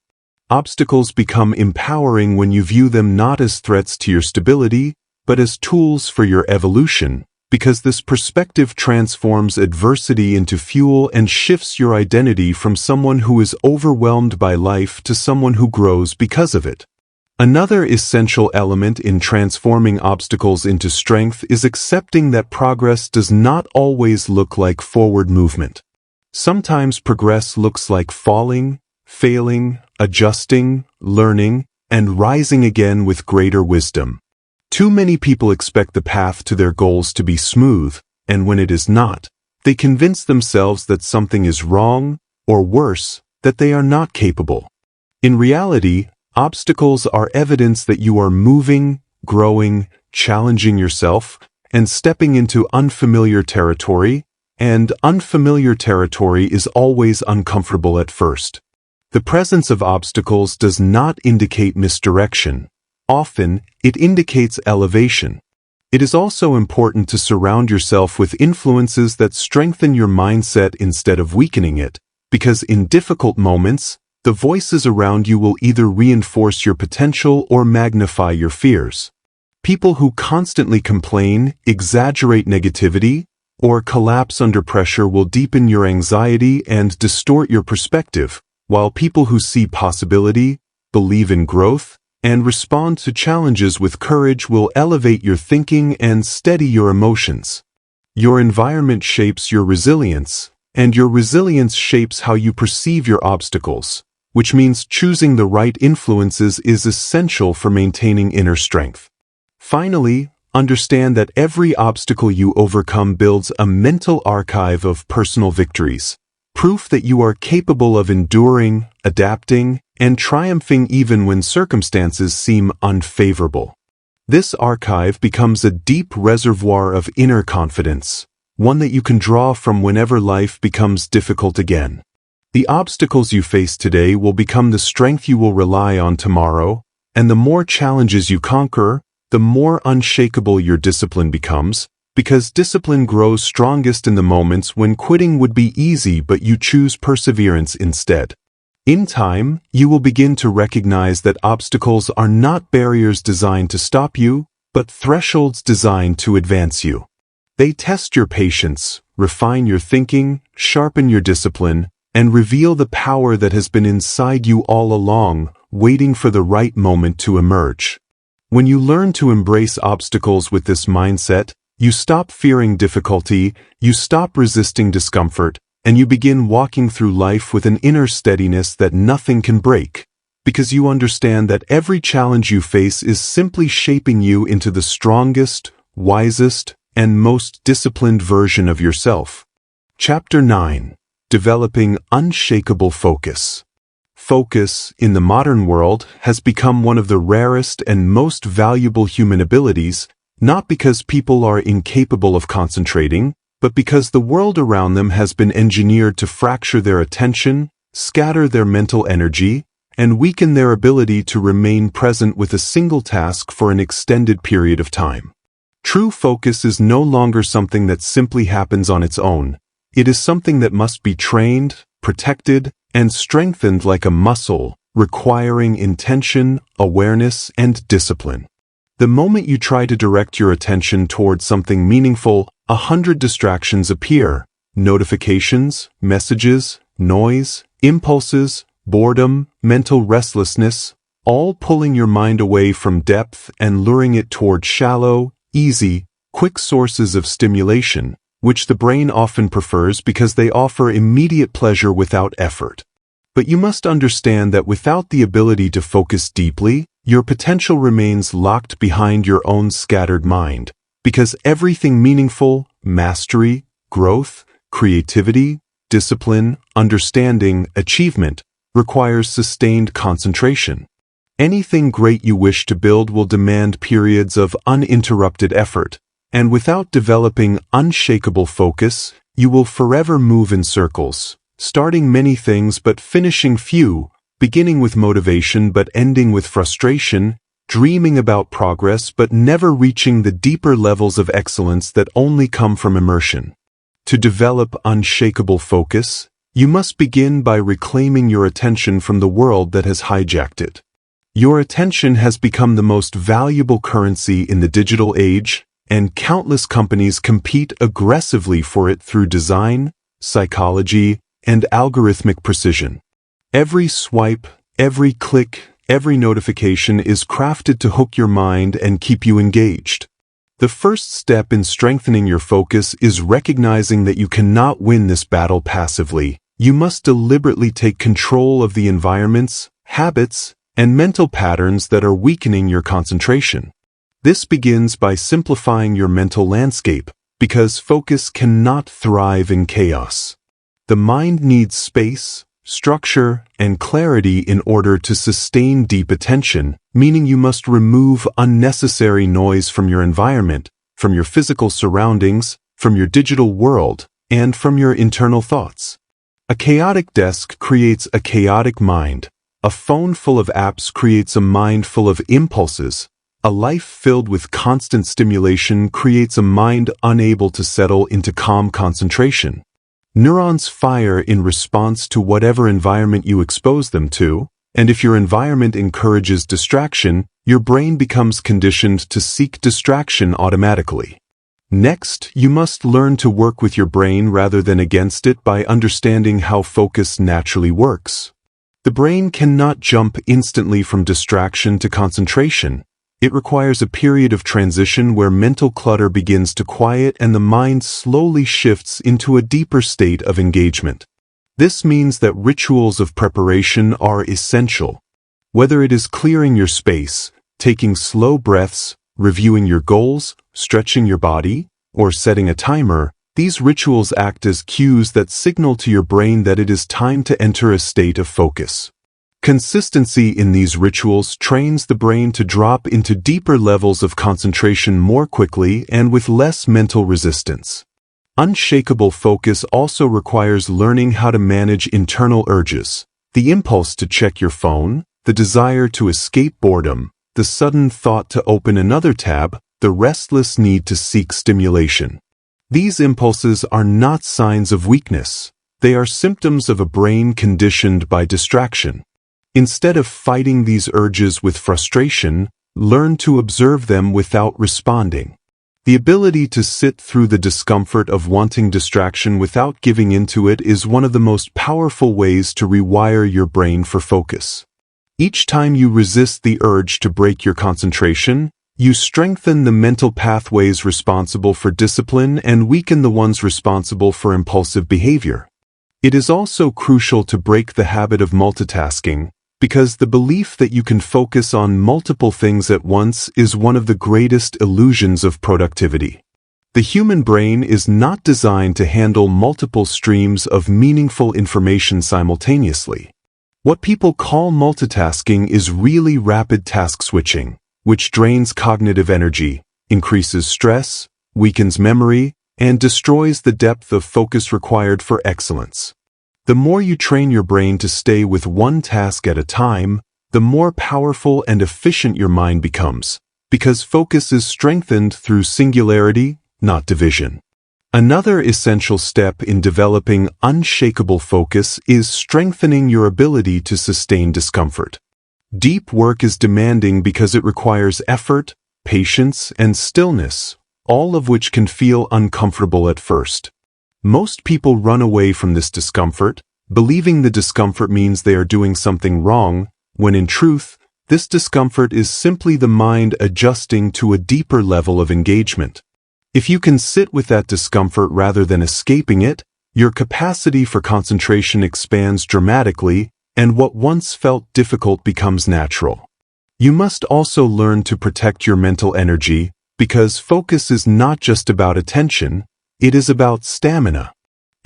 Obstacles become empowering when you view them not as threats to your stability, but as tools for your evolution, because this perspective transforms adversity into fuel and shifts your identity from someone who is overwhelmed by life to someone who grows because of it. Another essential element in transforming obstacles into strength is accepting that progress does not always look like forward movement. Sometimes progress looks like falling, failing, adjusting, learning, and rising again with greater wisdom. Too many people expect the path to their goals to be smooth, and when it is not, they convince themselves that something is wrong, or worse, that they are not capable. In reality, obstacles are evidence that you are moving, growing, challenging yourself, and stepping into unfamiliar territory, and unfamiliar territory is always uncomfortable at first. The presence of obstacles does not indicate misdirection. Often, it indicates elevation. It is also important to surround yourself with influences that strengthen your mindset instead of weakening it, because in difficult moments, the voices around you will either reinforce your potential or magnify your fears. People who constantly complain, exaggerate negativity, or collapse under pressure will deepen your anxiety and distort your perspective, while people who see possibility, believe in growth, and respond to challenges with courage will elevate your thinking and steady your emotions. Your environment shapes your resilience, and your resilience shapes how you perceive your obstacles, which means choosing the right influences is essential for maintaining inner strength. Finally, understand that every obstacle you overcome builds a mental archive of personal victories, proof that you are capable of enduring, adapting, and triumphing even when circumstances seem unfavorable. This archive becomes a deep reservoir of inner confidence, one that you can draw from whenever life becomes difficult again. The obstacles you face today will become the strength you will rely on tomorrow, and the more challenges you conquer, the more unshakable your discipline becomes, because discipline grows strongest in the moments when quitting would be easy but you choose perseverance instead. In time, you will begin to recognize that obstacles are not barriers designed to stop you, but thresholds designed to advance you. They test your patience, refine your thinking, sharpen your discipline, and reveal the power that has been inside you all along, waiting for the right moment to emerge. When you learn to embrace obstacles with this mindset, you stop fearing difficulty, you stop resisting discomfort, and you begin walking through life with an inner steadiness that nothing can break, because you understand that every challenge you face is simply shaping you into the strongest, wisest, and most disciplined version of yourself. Chapter 9. Developing Unshakable Focus. Focus, in the modern world, has become one of the rarest and most valuable human abilities, not because people are incapable of concentrating, but because the world around them has been engineered to fracture their attention, scatter their mental energy, and weaken their ability to remain present with a single task for an extended period of time. True focus is no longer something that simply happens on its own. It is something that must be trained, protected, and strengthened like a muscle, requiring intention, awareness, and discipline. The moment you try to direct your attention toward something meaningful, 100 distractions appear: notifications, messages, noise, impulses, boredom, mental restlessness, all pulling your mind away from depth and luring it toward shallow, easy, quick sources of stimulation, which the brain often prefers because they offer immediate pleasure without effort. But you must understand that without the ability to focus deeply, your potential remains locked behind your own scattered mind, because everything meaningful, mastery, growth, creativity, discipline, understanding, achievement, requires sustained concentration. Anything great you wish to build will demand periods of uninterrupted effort, and without developing unshakable focus, you will forever move in circles, starting many things but finishing few, beginning with motivation but ending with frustration, dreaming about progress but never reaching the deeper levels of excellence that only come from immersion. To develop unshakable focus, you must begin by reclaiming your attention from the world that has hijacked it. Your attention has become the most valuable currency in the digital age, and countless companies compete aggressively for it through design, psychology, and algorithmic precision. Every swipe, every click, every notification is crafted to hook your mind and keep you engaged. The first step in strengthening your focus is recognizing that you cannot win this battle passively. You must deliberately take control of the environments, habits, and mental patterns that are weakening your concentration. This begins by simplifying your mental landscape, because focus cannot thrive in chaos. The mind needs space, structure, and clarity in order to sustain deep attention, meaning you must remove unnecessary noise from your environment, from your physical surroundings, from your digital world, and from your internal thoughts. A chaotic desk creates a chaotic mind. A phone full of apps creates a mind full of impulses. A life filled with constant stimulation creates a mind unable to settle into calm concentration. Neurons fire in response to whatever environment you expose them to, and if your environment encourages distraction, your brain becomes conditioned to seek distraction automatically. Next, you must learn to work with your brain rather than against it by understanding how focus naturally works. The brain cannot jump instantly from distraction to concentration. It requires a period of transition where mental clutter begins to quiet and the mind slowly shifts into a deeper state of engagement. This means that rituals of preparation are essential. Whether it is clearing your space, taking slow breaths, reviewing your goals, stretching your body, or setting a timer, these rituals act as cues that signal to your brain that it is time to enter a state of focus. Consistency in these rituals trains the brain to drop into deeper levels of concentration more quickly and with less mental resistance. Unshakable focus also requires learning how to manage internal urges, the impulse to check your phone, the desire to escape boredom, the sudden thought to open another tab, the restless need to seek stimulation. These impulses are not signs of weakness. They are symptoms of a brain conditioned by distraction. Instead of fighting these urges with frustration, learn to observe them without responding. The ability to sit through the discomfort of wanting distraction without giving into it is one of the most powerful ways to rewire your brain for focus. Each time you resist the urge to break your concentration, you strengthen the mental pathways responsible for discipline and weaken the ones responsible for impulsive behavior. It is also crucial to break the habit of multitasking, because the belief that you can focus on multiple things at once is one of the greatest illusions of productivity. The human brain is not designed to handle multiple streams of meaningful information simultaneously. What people call multitasking is really rapid task switching, which drains cognitive energy, increases stress, weakens memory, and destroys the depth of focus required for excellence. The more you train your brain to stay with one task at a time, the more powerful and efficient your mind becomes, because focus is strengthened through singularity, not division. Another essential step in developing unshakable focus is strengthening your ability to sustain discomfort. Deep work is demanding because it requires effort, patience, and stillness, all of which can feel uncomfortable at first. Most people run away from this discomfort, believing the discomfort means they are doing something wrong, when in truth, this discomfort is simply the mind adjusting to a deeper level of engagement. If you can sit with that discomfort rather than escaping it, your capacity for concentration expands dramatically, and what once felt difficult becomes natural. You must also learn to protect your mental energy, because focus is not just about attention, it is about stamina.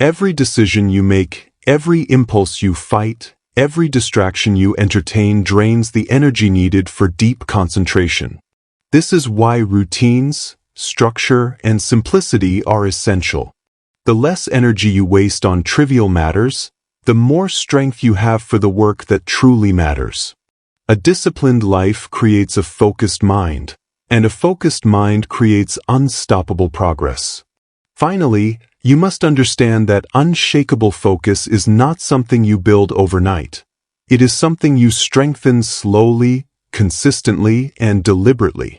Every decision you make, every impulse you fight, every distraction you entertain drains the energy needed for deep concentration. This is why routines, structure, and simplicity are essential. The less energy you waste on trivial matters, the more strength you have for the work that truly matters. A disciplined life creates a focused mind, and a focused mind creates unstoppable progress. Finally, you must understand that unshakable focus is not something you build overnight. It is something you strengthen slowly, consistently, and deliberately.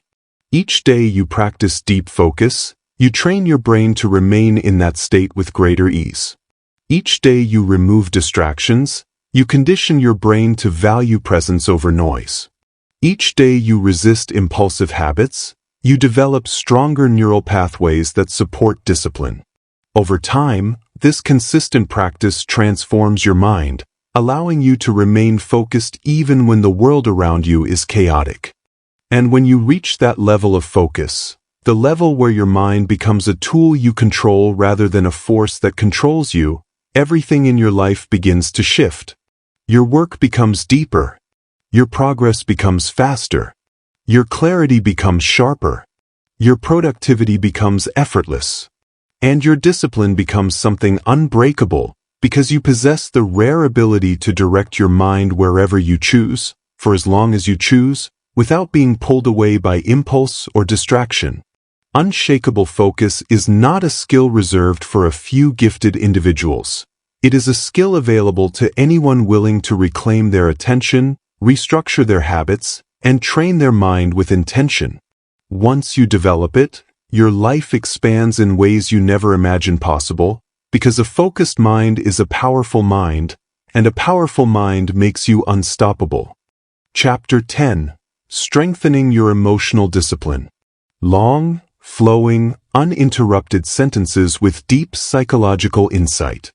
Each day you practice deep focus, you train your brain to remain in that state with greater ease. Each day you remove distractions, you condition your brain to value presence over noise. Each day you resist impulsive habits, you develop stronger neural pathways that support discipline. Over time, this consistent practice transforms your mind, allowing you to remain focused even when the world around you is chaotic. And when you reach that level of focus, the level where your mind becomes a tool you control rather than a force that controls you, everything in your life begins to shift. Your work becomes deeper. Your progress becomes faster. Your clarity becomes sharper. Your productivity becomes effortless. And your discipline becomes something unbreakable because you possess the rare ability to direct your mind wherever you choose, for as long as you choose, without being pulled away by impulse or distraction. Unshakable focus is not a skill reserved for a few gifted individuals. It is a skill available to anyone willing to reclaim their attention, restructure their habits, and train their mind with intention. Once you develop it, your life expands in ways you never imagined possible, because a focused mind is a powerful mind, and a powerful mind makes you unstoppable. Chapter 10. Strengthening your emotional discipline. Long, flowing, uninterrupted sentences with deep psychological insight.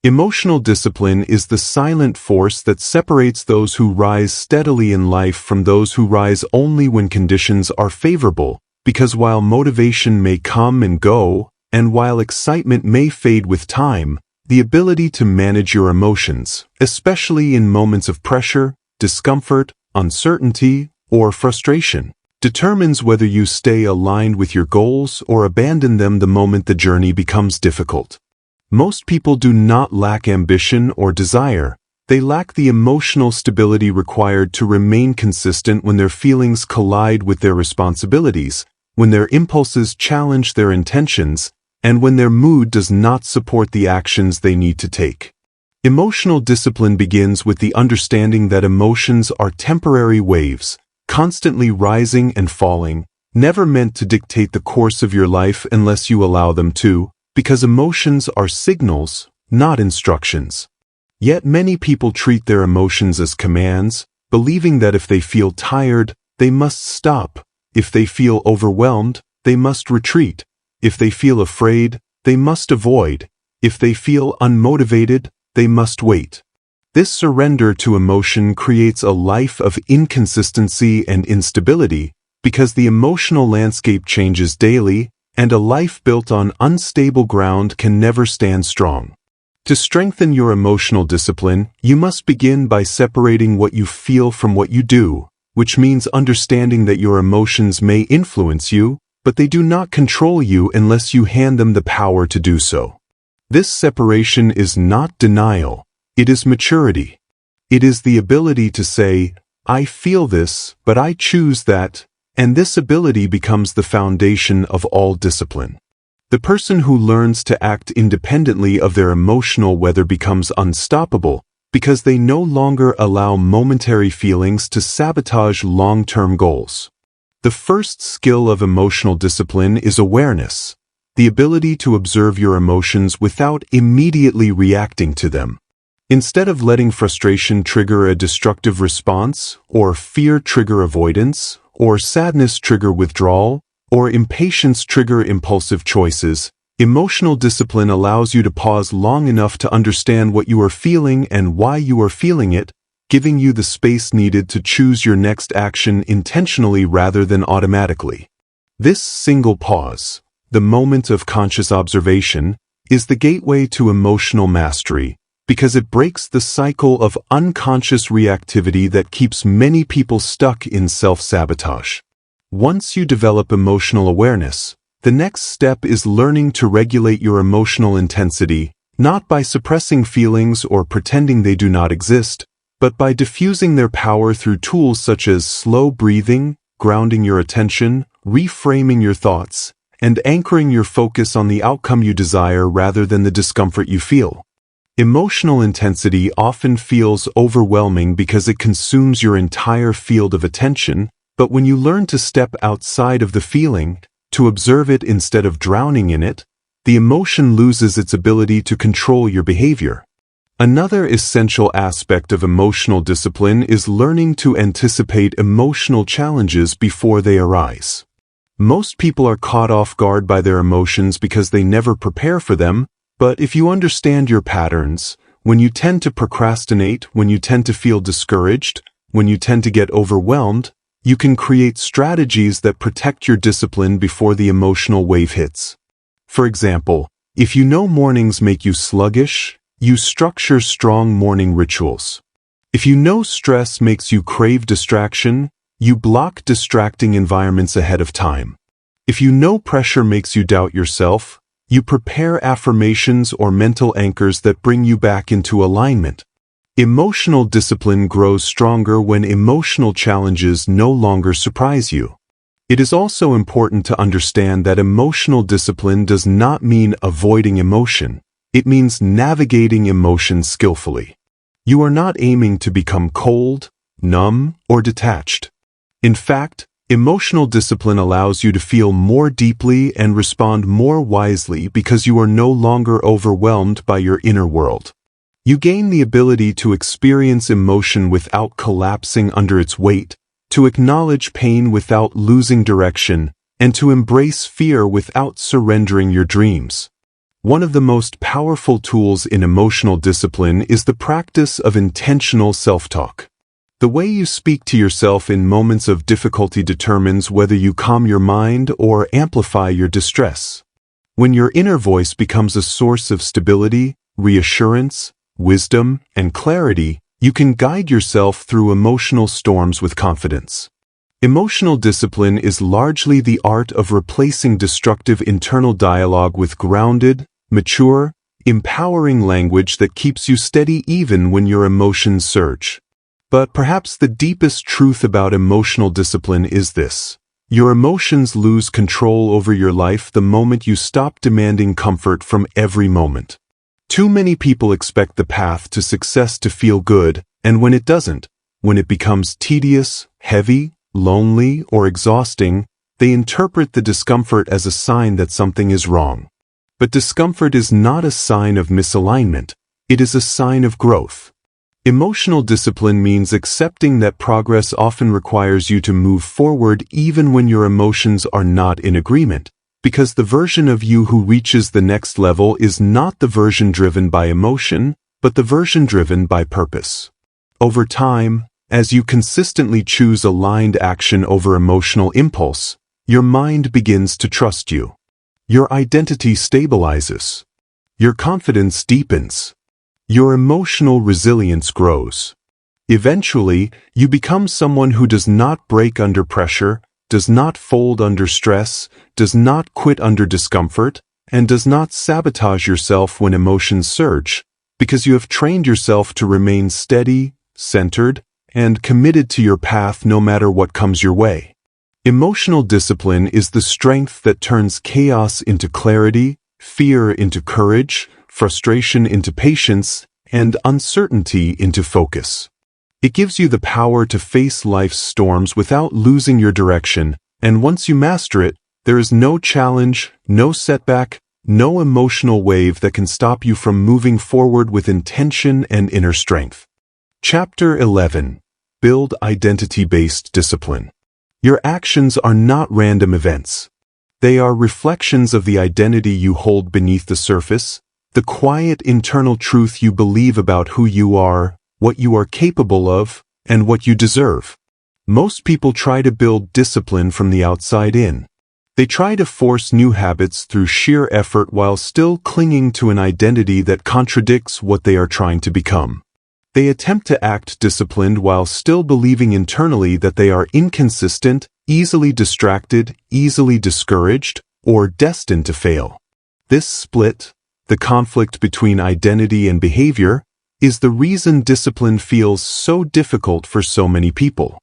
Emotional discipline is the silent force that separates those who rise steadily in life from those who rise only when conditions are favorable, because while motivation may come and go, and while excitement may fade with time, the ability to manage your emotions, especially in moments of pressure, discomfort, uncertainty, or frustration, determines whether you stay aligned with your goals or abandon them the moment the journey becomes difficult. Most people do not lack ambition or desire. They lack the emotional stability required to remain consistent when their feelings collide with their responsibilities, when their impulses challenge their intentions, and when their mood does not support the actions they need to take. Emotional discipline begins with the understanding that emotions are temporary waves, constantly rising and falling, never meant to dictate the course of your life unless you allow them to, because emotions are signals, not instructions. Yet many people treat their emotions as commands, believing that if they feel tired, they must stop. If they feel overwhelmed, they must retreat. If they feel afraid, they must avoid. If they feel unmotivated, they must wait. This surrender to emotion creates a life of inconsistency and instability, because the emotional landscape changes daily, and a life built on unstable ground can never stand strong. To strengthen your emotional discipline, you must begin by separating what you feel from what you do, which means understanding that your emotions may influence you, but they do not control you unless you hand them the power to do so. This separation is not denial, it is maturity. It is the ability to say, I feel this, but I choose that, and this ability becomes the foundation of all discipline. The person who learns to act independently of their emotional weather becomes unstoppable, because they no longer allow momentary feelings to sabotage long-term goals. The first skill of emotional discipline is awareness, the ability to observe your emotions without immediately reacting to them. Instead of letting frustration trigger a destructive response, or fear trigger avoidance, or sadness trigger withdrawal, or impatience trigger impulsive choices, emotional discipline allows you to pause long enough to understand what you are feeling and why you are feeling it, giving you the space needed to choose your next action intentionally rather than automatically. This single pause, the moment of conscious observation, is the gateway to emotional mastery, because it breaks the cycle of unconscious reactivity that keeps many people stuck in self-sabotage. Once you develop emotional awareness, the next step is learning to regulate your emotional intensity, not by suppressing feelings or pretending they do not exist, but by diffusing their power through tools such as slow breathing, grounding your attention, reframing your thoughts, and anchoring your focus on the outcome you desire rather than the discomfort you feel. Emotional intensity often feels overwhelming because it consumes your entire field of attention, but when you learn to step outside of the feeling, to observe it instead of drowning in it, the emotion loses its ability to control your behavior. Another essential aspect of emotional discipline is learning to anticipate emotional challenges before they arise. Most people are caught off guard by their emotions because they never prepare for them, but if you understand your patterns, when you tend to procrastinate, when you tend to feel discouraged, when you tend to get overwhelmed, you can create strategies that protect your discipline before the emotional wave hits. For example, if you know mornings make you sluggish, you structure strong morning rituals. If you know stress makes you crave distraction, you block distracting environments ahead of time. If you know pressure makes you doubt yourself, you prepare affirmations or mental anchors that bring you back into alignment. Emotional discipline grows stronger when emotional challenges no longer surprise you. It is also important to understand that emotional discipline does not mean avoiding emotion. It means navigating emotion skillfully. You are not aiming to become cold, numb, or detached. In fact, emotional discipline allows you to feel more deeply and respond more wisely because you are no longer overwhelmed by your inner world. You gain the ability to experience emotion without collapsing under its weight, to acknowledge pain without losing direction, and to embrace fear without surrendering your dreams. One of the most powerful tools in emotional discipline is the practice of intentional self-talk. The way you speak to yourself in moments of difficulty determines whether you calm your mind or amplify your distress. When your inner voice becomes a source of stability, reassurance, wisdom, and clarity, you can guide yourself through emotional storms with confidence. Emotional discipline is largely the art of replacing destructive internal dialogue with grounded, mature, empowering language that keeps you steady even when your emotions surge. But perhaps the deepest truth about emotional discipline is this: your emotions lose control over your life the moment you stop demanding comfort from every moment. Too many people expect the path to success to feel good, and when it doesn't, when it becomes tedious, heavy, lonely, or exhausting, they interpret the discomfort as a sign that something is wrong. But discomfort is not a sign of misalignment, it is a sign of growth. Emotional discipline means accepting that progress often requires you to move forward even when your emotions are not in agreement, because the version of you who reaches the next level is not the version driven by emotion, but the version driven by purpose. Over time, as you consistently choose aligned action over emotional impulse, your mind begins to trust you. Your identity stabilizes. Your confidence deepens. Your emotional resilience grows. Eventually, you become someone who does not break under pressure, does not fold under stress, does not quit under discomfort, and does not sabotage yourself when emotions surge, because you have trained yourself to remain steady, centered, and committed to your path no matter what comes your way. Emotional discipline is the strength that turns chaos into clarity, fear into courage, frustration into patience, and uncertainty into focus. It gives you the power to face life's storms without losing your direction, and once you master it, there is no challenge, no setback, no emotional wave that can stop you from moving forward with intention and inner strength. Chapter 11. Build identity-based discipline. Your actions are not random events. They are reflections of the identity you hold beneath the surface, the quiet internal truth you believe about who you are, what you are capable of, and what you deserve. Most people try to build discipline from the outside in. They try to force new habits through sheer effort while still clinging to an identity that contradicts what they are trying to become. They attempt to act disciplined while still believing internally that they are inconsistent, easily distracted, easily discouraged, or destined to fail. This split, the conflict between identity and behavior, is the reason discipline feels so difficult for so many people.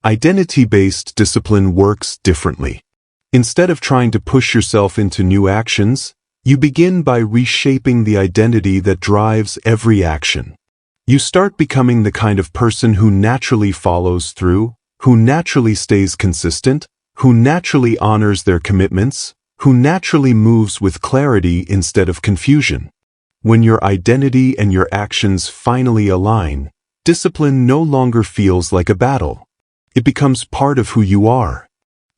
Identity-based discipline works differently. Instead of trying to push yourself into new actions, you begin by reshaping the identity that drives every action. You start becoming the kind of person who naturally follows through, who naturally stays consistent, who naturally honors their commitments, who naturally moves with clarity instead of confusion. When your identity and your actions finally align, discipline no longer feels like a battle. It becomes part of who you are.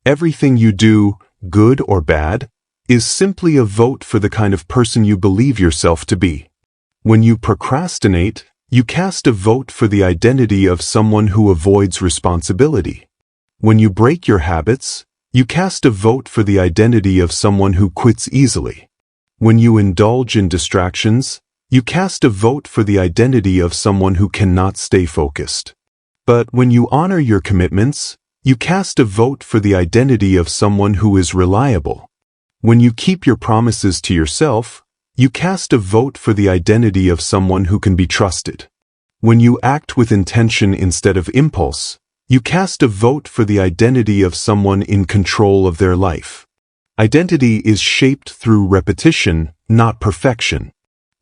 Everything you do, good or bad, is simply a vote for the kind of person you believe yourself to be. When you procrastinate, you cast a vote for the identity of someone who avoids responsibility. When you break your habits, you cast a vote for the identity of someone who quits easily. When you indulge in distractions, you cast a vote for the identity of someone who cannot stay focused. But when you honor your commitments, you cast a vote for the identity of someone who is reliable. When you keep your promises to yourself, you cast a vote for the identity of someone who can be trusted. When you act with intention instead of impulse, you cast a vote for the identity of someone in control of their life. Identity is shaped through repetition, not perfection.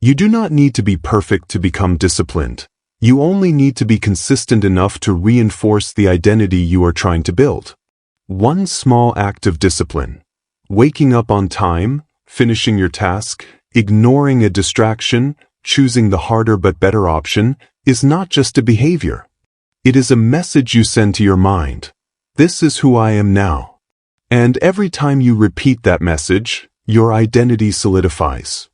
You do not need to be perfect to become disciplined. You only need to be consistent enough to reinforce the identity you are trying to build. One small act of discipline: waking up on time, finishing your task, ignoring a distraction, choosing the harder but better option, is not just a behavior. It is a message you send to your mind. This is who I am now. And every time you repeat that message, your identity solidifies.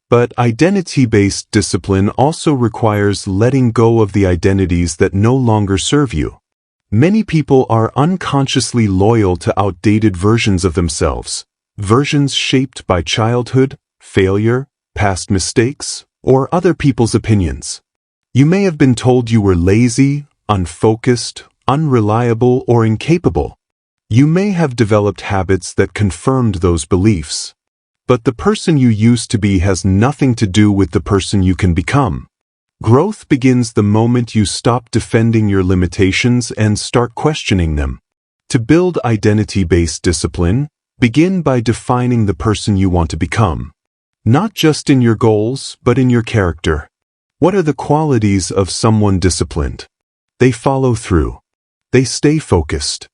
But identity-based discipline also requires letting go of the identities that no longer serve you. Many people are unconsciously loyal to outdated versions of themselves, versions shaped by childhood, failure, past mistakes, or other people's opinions. You may have been told you were lazy, unfocused, unreliable, or incapable. You may have developed habits that confirmed those beliefs. But the person you used to be has nothing to do with the person you can become. Growth begins the moment you stop defending your limitations and start questioning them. To build identity-based discipline, begin by defining the person you want to become. Not just in your goals, but in your character. What are the qualities of someone disciplined? They follow through. They stay focused.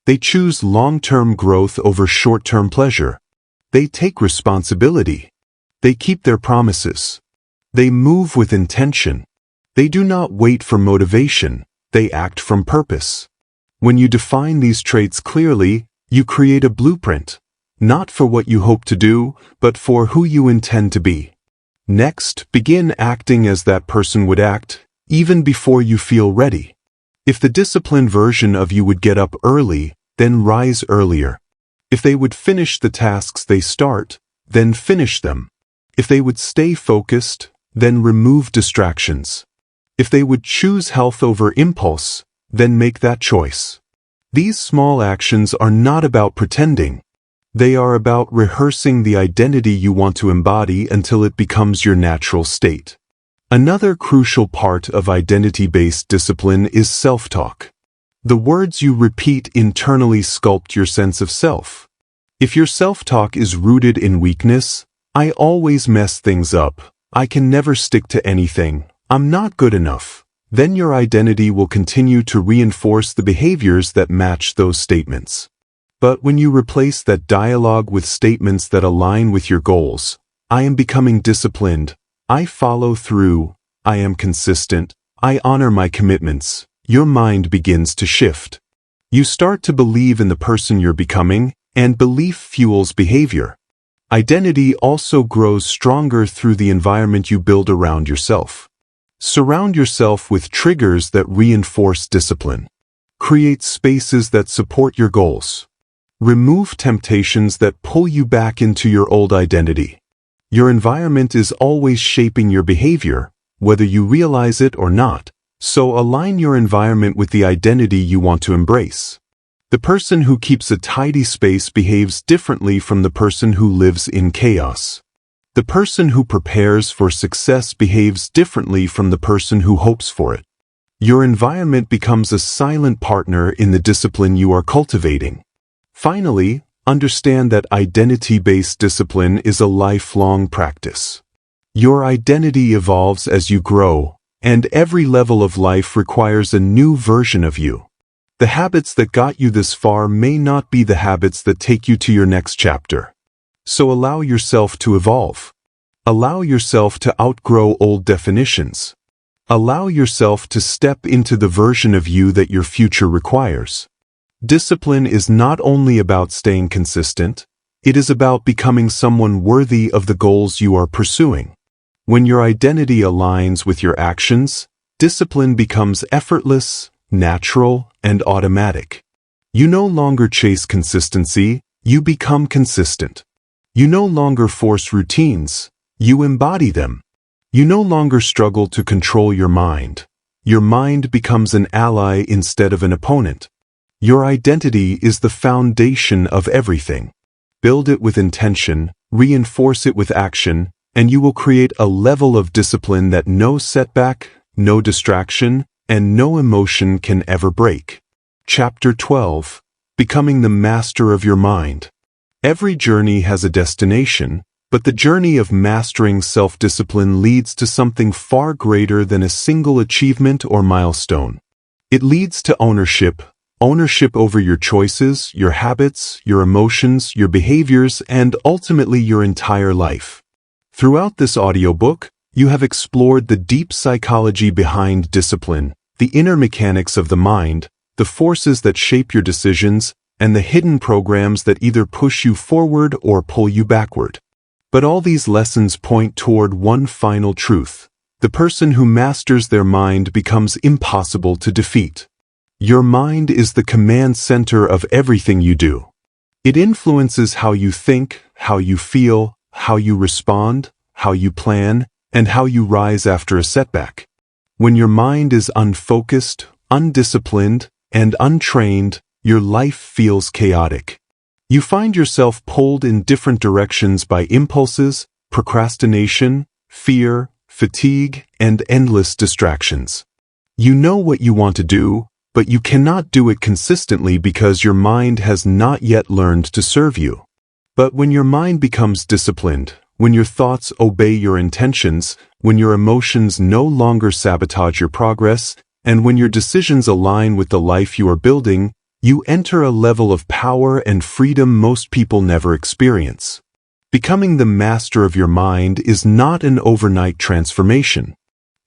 They choose long-term growth over short-term pleasure. They take responsibility. They keep their promises. They move with intention. They do not wait for motivation. They act from purpose. When you define these traits clearly, you create a blueprint, not for what you hope to do, but for who you intend to be. Next, begin acting as that person would act, even before you feel ready. If the disciplined version of you would get up early, then rise earlier. If they would finish the tasks they start, then finish them. If they would stay focused, then remove distractions. If they would choose health over impulse, then make that choice. These small actions are not about pretending. They are about rehearsing the identity you want to embody until it becomes your natural state. Another crucial part of identity-based discipline is self-talk. The words you repeat internally sculpt your sense of self. If your self-talk is rooted in weakness, I always mess things up, I can never stick to anything, I'm not good enough, then your identity will continue to reinforce the behaviors that match those statements. But when you replace that dialogue with statements that align with your goals, I am becoming disciplined, I follow through, I am consistent, I honor my commitments, your mind begins to shift. You start to believe in the person you're becoming, and belief fuels behavior. Identity also grows stronger through the environment you build around yourself. Surround yourself with triggers that reinforce discipline. Create spaces that support your goals. Remove temptations that pull you back into your old identity. Your environment is always shaping your behavior, whether you realize it or not. So align your environment with the identity you want to embrace. The person who keeps a tidy space behaves differently from the person who lives in chaos. The person who prepares for success behaves differently from the person who hopes for it. Your environment becomes a silent partner in the discipline you are cultivating. Finally, understand that identity-based discipline is a lifelong practice. Your identity evolves as you grow, and every level of life requires a new version of you. The habits that got you this far may not be the habits that take you to your next chapter. So allow yourself to evolve. Allow yourself to outgrow old definitions. Allow yourself to step into the version of you that your future requires. Discipline is not only about staying consistent, it is about becoming someone worthy of the goals you are pursuing. When your identity aligns with your actions, discipline becomes effortless, natural, and automatic. You no longer chase consistency, you become consistent. You no longer force routines, you embody them. You no longer struggle to control your mind. Your mind becomes an ally instead of an opponent. Your identity is the foundation of everything. Build it with intention, reinforce it with action, and you will create a level of discipline that no setback, no distraction, and no emotion can ever break. Chapter 12. Becoming the master of your mind. Every journey has a destination, but the journey of mastering self-discipline leads to something far greater than a single achievement or milestone. It leads to ownership over your choices, your habits, your emotions, your behaviors, and ultimately your entire life. Throughout this audiobook, You have explored the deep psychology behind discipline, the inner mechanics of the mind, the forces that shape your decisions, and the hidden programs that either push you forward or pull you backward. But all these lessons point toward one final truth. The person who masters their mind becomes impossible to defeat. Your mind is the command center of everything you do. It influences how you think, how you feel, how you respond, how you plan, and how you rise after a setback. When your mind is unfocused, undisciplined, and untrained, your life feels chaotic. You find yourself pulled in different directions by impulses, procrastination, fear, fatigue, and endless distractions. You know what you want to do, but you cannot do it consistently because your mind has not yet learned to serve you. But when your mind becomes disciplined, when your thoughts obey your intentions, when your emotions no longer sabotage your progress, and when your decisions align with the life you are building, you enter a level of power and freedom most people never experience. Becoming the master of your mind is not an overnight transformation.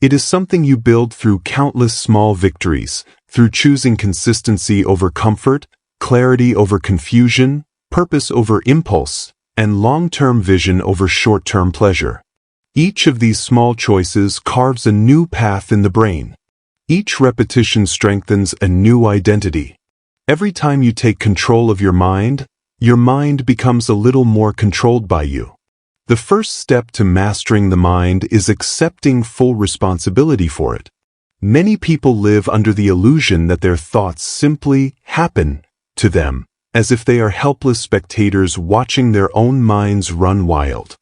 It is something you build through countless small victories, through choosing consistency over comfort, clarity over confusion, purpose over impulse, and long-term vision over short-term pleasure. Each of these small choices carves a new path in the brain. Each repetition strengthens a new identity. Every time you take control of your mind becomes a little more controlled by you. The first step to mastering the mind is accepting full responsibility for it. Many people live under the illusion that their thoughts simply happen to them, as if they are helpless spectators watching their own minds run wild.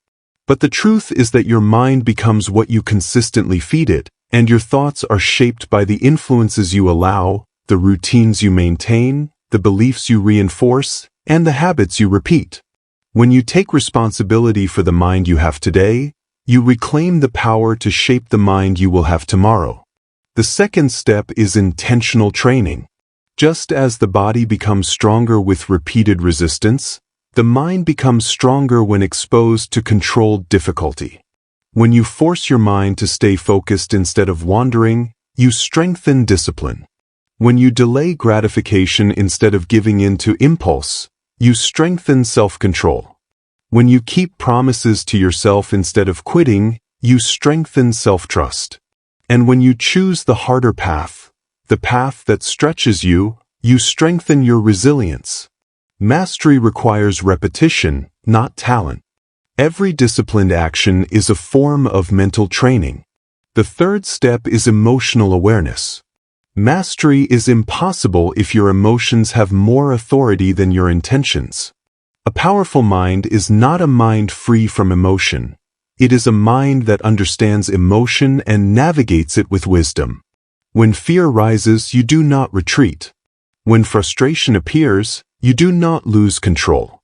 But the truth is that your mind becomes what you consistently feed it, and your thoughts are shaped by the influences you allow, the routines you maintain, the beliefs you reinforce, and the habits you repeat. When you take responsibility for the mind you have today, you reclaim the power to shape the mind you will have tomorrow. The second step is intentional training. Just as the body becomes stronger with repeated resistance, the mind becomes stronger when exposed to controlled difficulty. When you force your mind to stay focused instead of wandering, you strengthen discipline. When you delay gratification instead of giving in to impulse, you strengthen self-control. When you keep promises to yourself instead of quitting, you strengthen self-trust. And when you choose the harder path, the path that stretches you, you strengthen your resilience. Mastery requires repetition, not talent. Every disciplined action is a form of mental training. The third step is emotional awareness. Mastery is impossible if your emotions have more authority than your intentions. A powerful mind is not a mind free from emotion. It is a mind that understands emotion and navigates it with wisdom. When fear rises, you do not retreat. When frustration appears, you do not lose control.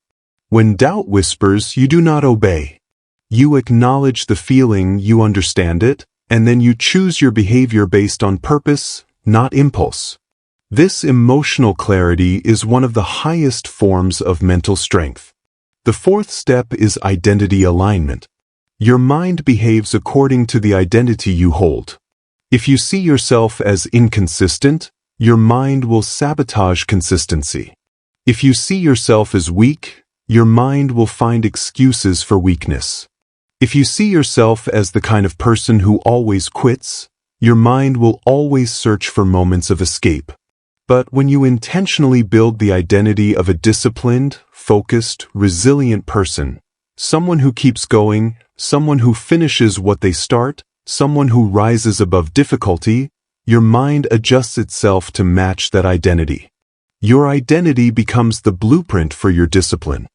When doubt whispers, you do not obey. You acknowledge the feeling, you understand it, and then you choose your behavior based on purpose, not impulse. This emotional clarity is one of the highest forms of mental strength. The fourth step is identity alignment. Your mind behaves according to the identity you hold. If you see yourself as inconsistent, your mind will sabotage consistency. If you see yourself as weak, your mind will find excuses for weakness. If you see yourself as the kind of person who always quits, your mind will always search for moments of escape. But when you intentionally build the identity of a disciplined, focused, resilient person, someone who keeps going, someone who finishes what they start, someone who rises above difficulty, your mind adjusts itself to match that identity. Your identity becomes the blueprint for your discipline.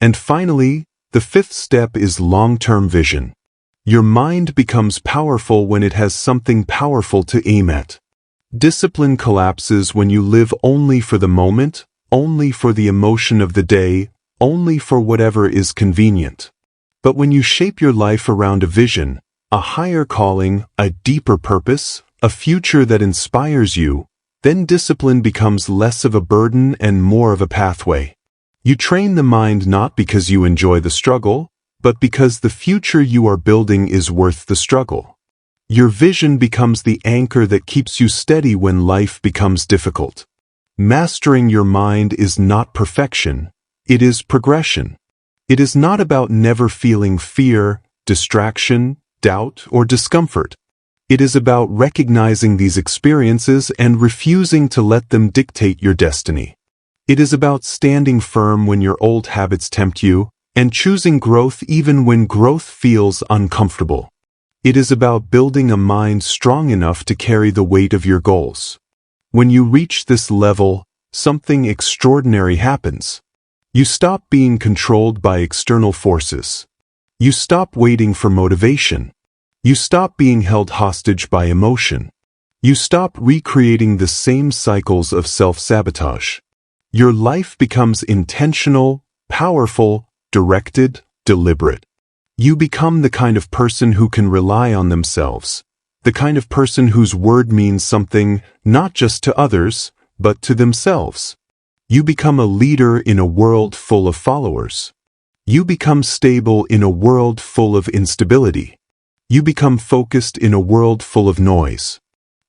And finally, the fifth step is long-term vision. Your mind becomes powerful when it has something powerful to aim at. Discipline collapses when you live only for the moment, only for the emotion of the day, only for whatever is convenient. But when you shape your life around a vision, a higher calling, a deeper purpose, a future that inspires you, then discipline becomes less of a burden and more of a pathway. You train the mind not because you enjoy the struggle, but because the future you are building is worth the struggle. Your vision becomes the anchor that keeps you steady when life becomes difficult. Mastering your mind is not perfection, it is progression. It is not about never feeling fear, distraction, doubt, or discomfort. It is about recognizing these experiences and refusing to let them dictate your destiny. It is about standing firm when your old habits tempt you, and choosing growth even when growth feels uncomfortable. It is about building a mind strong enough to carry the weight of your goals. When you reach this level, something extraordinary happens. You stop being controlled by external forces. You stop waiting for motivation. You stop being held hostage by emotion. You stop recreating the same cycles of self-sabotage. Your life becomes intentional, powerful, directed, deliberate. You become the kind of person who can rely on themselves, the kind of person whose word means something not just to others, but to themselves. You become a leader in a world full of followers. You become stable in a world full of instability. You become focused in a world full of noise.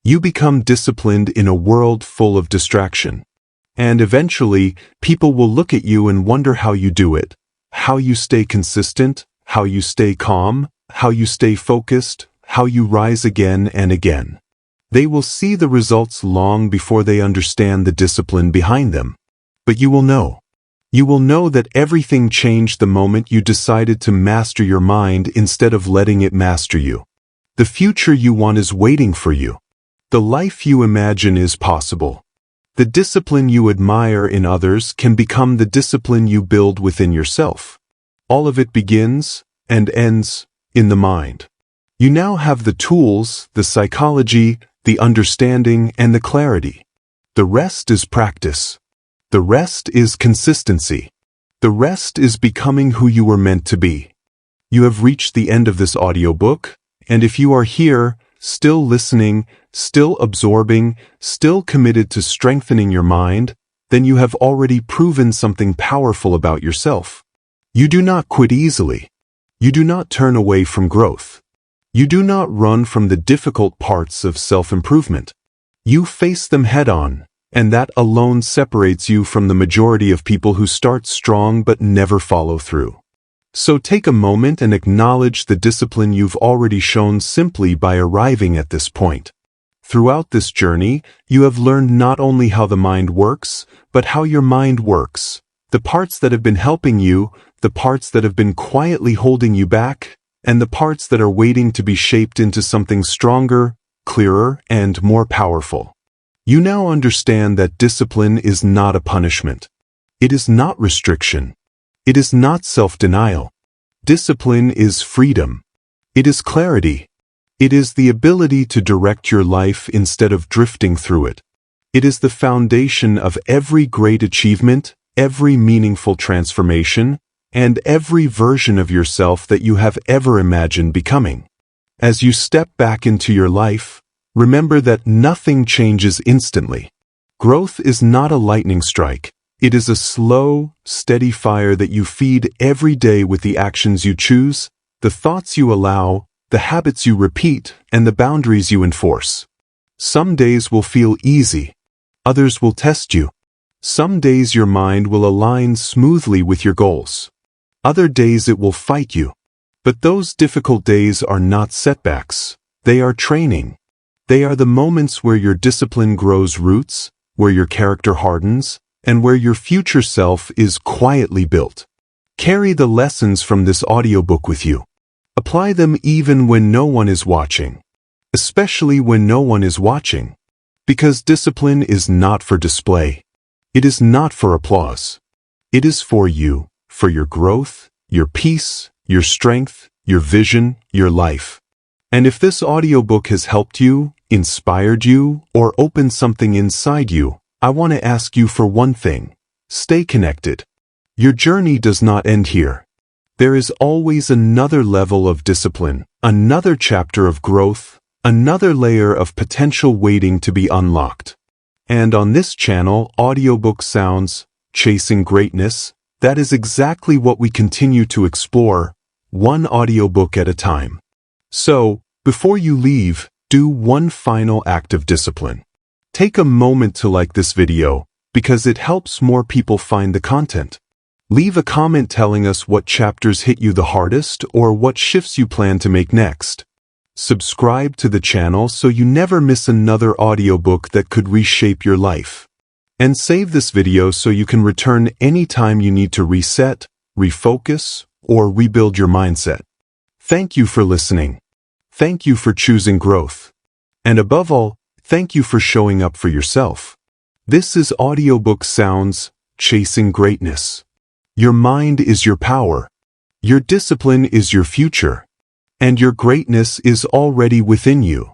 You become disciplined in a world full of distraction. And eventually, people will look at you and wonder how you do it, how you stay consistent, how you stay calm, how you stay focused, how you rise again and again. They will see the results long before they understand the discipline behind them. But you will know. You will know that everything changed the moment you decided to master your mind instead of letting it master you. The future you want is waiting for you. The life you imagine is possible. The discipline you admire in others can become the discipline you build within yourself. All of it begins and ends in the mind. You now have the tools, the psychology, the understanding, and the clarity. The rest is practice. The rest is consistency. The rest is becoming who you were meant to be. You have reached the end of this audiobook, and if you are here, still listening, still absorbing, still committed to strengthening your mind, then you have already proven something powerful about yourself. You do not quit easily. You do not turn away from growth. You do not run from the difficult parts of self-improvement. You face them head-on. And that alone separates you from the majority of people who start strong but never follow through. So take a moment and acknowledge the discipline you've already shown simply by arriving at this point. Throughout this journey, you have learned not only how the mind works, but how your mind works. The parts that have been helping you, the parts that have been quietly holding you back, and the parts that are waiting to be shaped into something stronger, clearer, and more powerful. You now understand that discipline is not a punishment. It is not restriction. It is not self-denial. Discipline is freedom. It is clarity. It is the ability to direct your life instead of drifting through it. It is the foundation of every great achievement, every meaningful transformation, and every version of yourself that you have ever imagined becoming. As you step back into your life, remember that nothing changes instantly. Growth is not a lightning strike. It is a slow, steady fire that you feed every day with the actions you choose, the thoughts you allow, the habits you repeat, and the boundaries you enforce. Some days will feel easy. Others will test you. Some days your mind will align smoothly with your goals. Other days it will fight you. But those difficult days are not setbacks. They are training. They are the moments where your discipline grows roots, where your character hardens, and where your future self is quietly built. Carry the lessons from this audiobook with you. Apply them even when no one is watching. Especially when no one is watching. Because discipline is not for display. It is not for applause. It is for you, for your growth, your peace, your strength, your vision, your life. And if this audiobook has helped you, inspired you, or opened something inside you, I want to ask you for one thing. Stay connected. Your journey does not end here. There is always another level of discipline, another chapter of growth, another layer of potential waiting to be unlocked. And on this channel, Audiobook Sounds, Chasing Greatness, that is exactly what we continue to explore, one audiobook at a time. So, before you leave, do one final act of discipline. Take a moment to like this video, because it helps more people find the content. Leave a comment telling us what chapters hit you the hardest or what shifts you plan to make next. Subscribe to the channel so you never miss another audiobook that could reshape your life. And save this video so you can return anytime you need to reset, refocus, or rebuild your mindset. Thank you for listening. Thank you for choosing growth. And above all, thank you for showing up for yourself. This is Audiobook Sounds, Chasing Greatness. Your mind is your power. Your discipline is your future. And your greatness is already within you.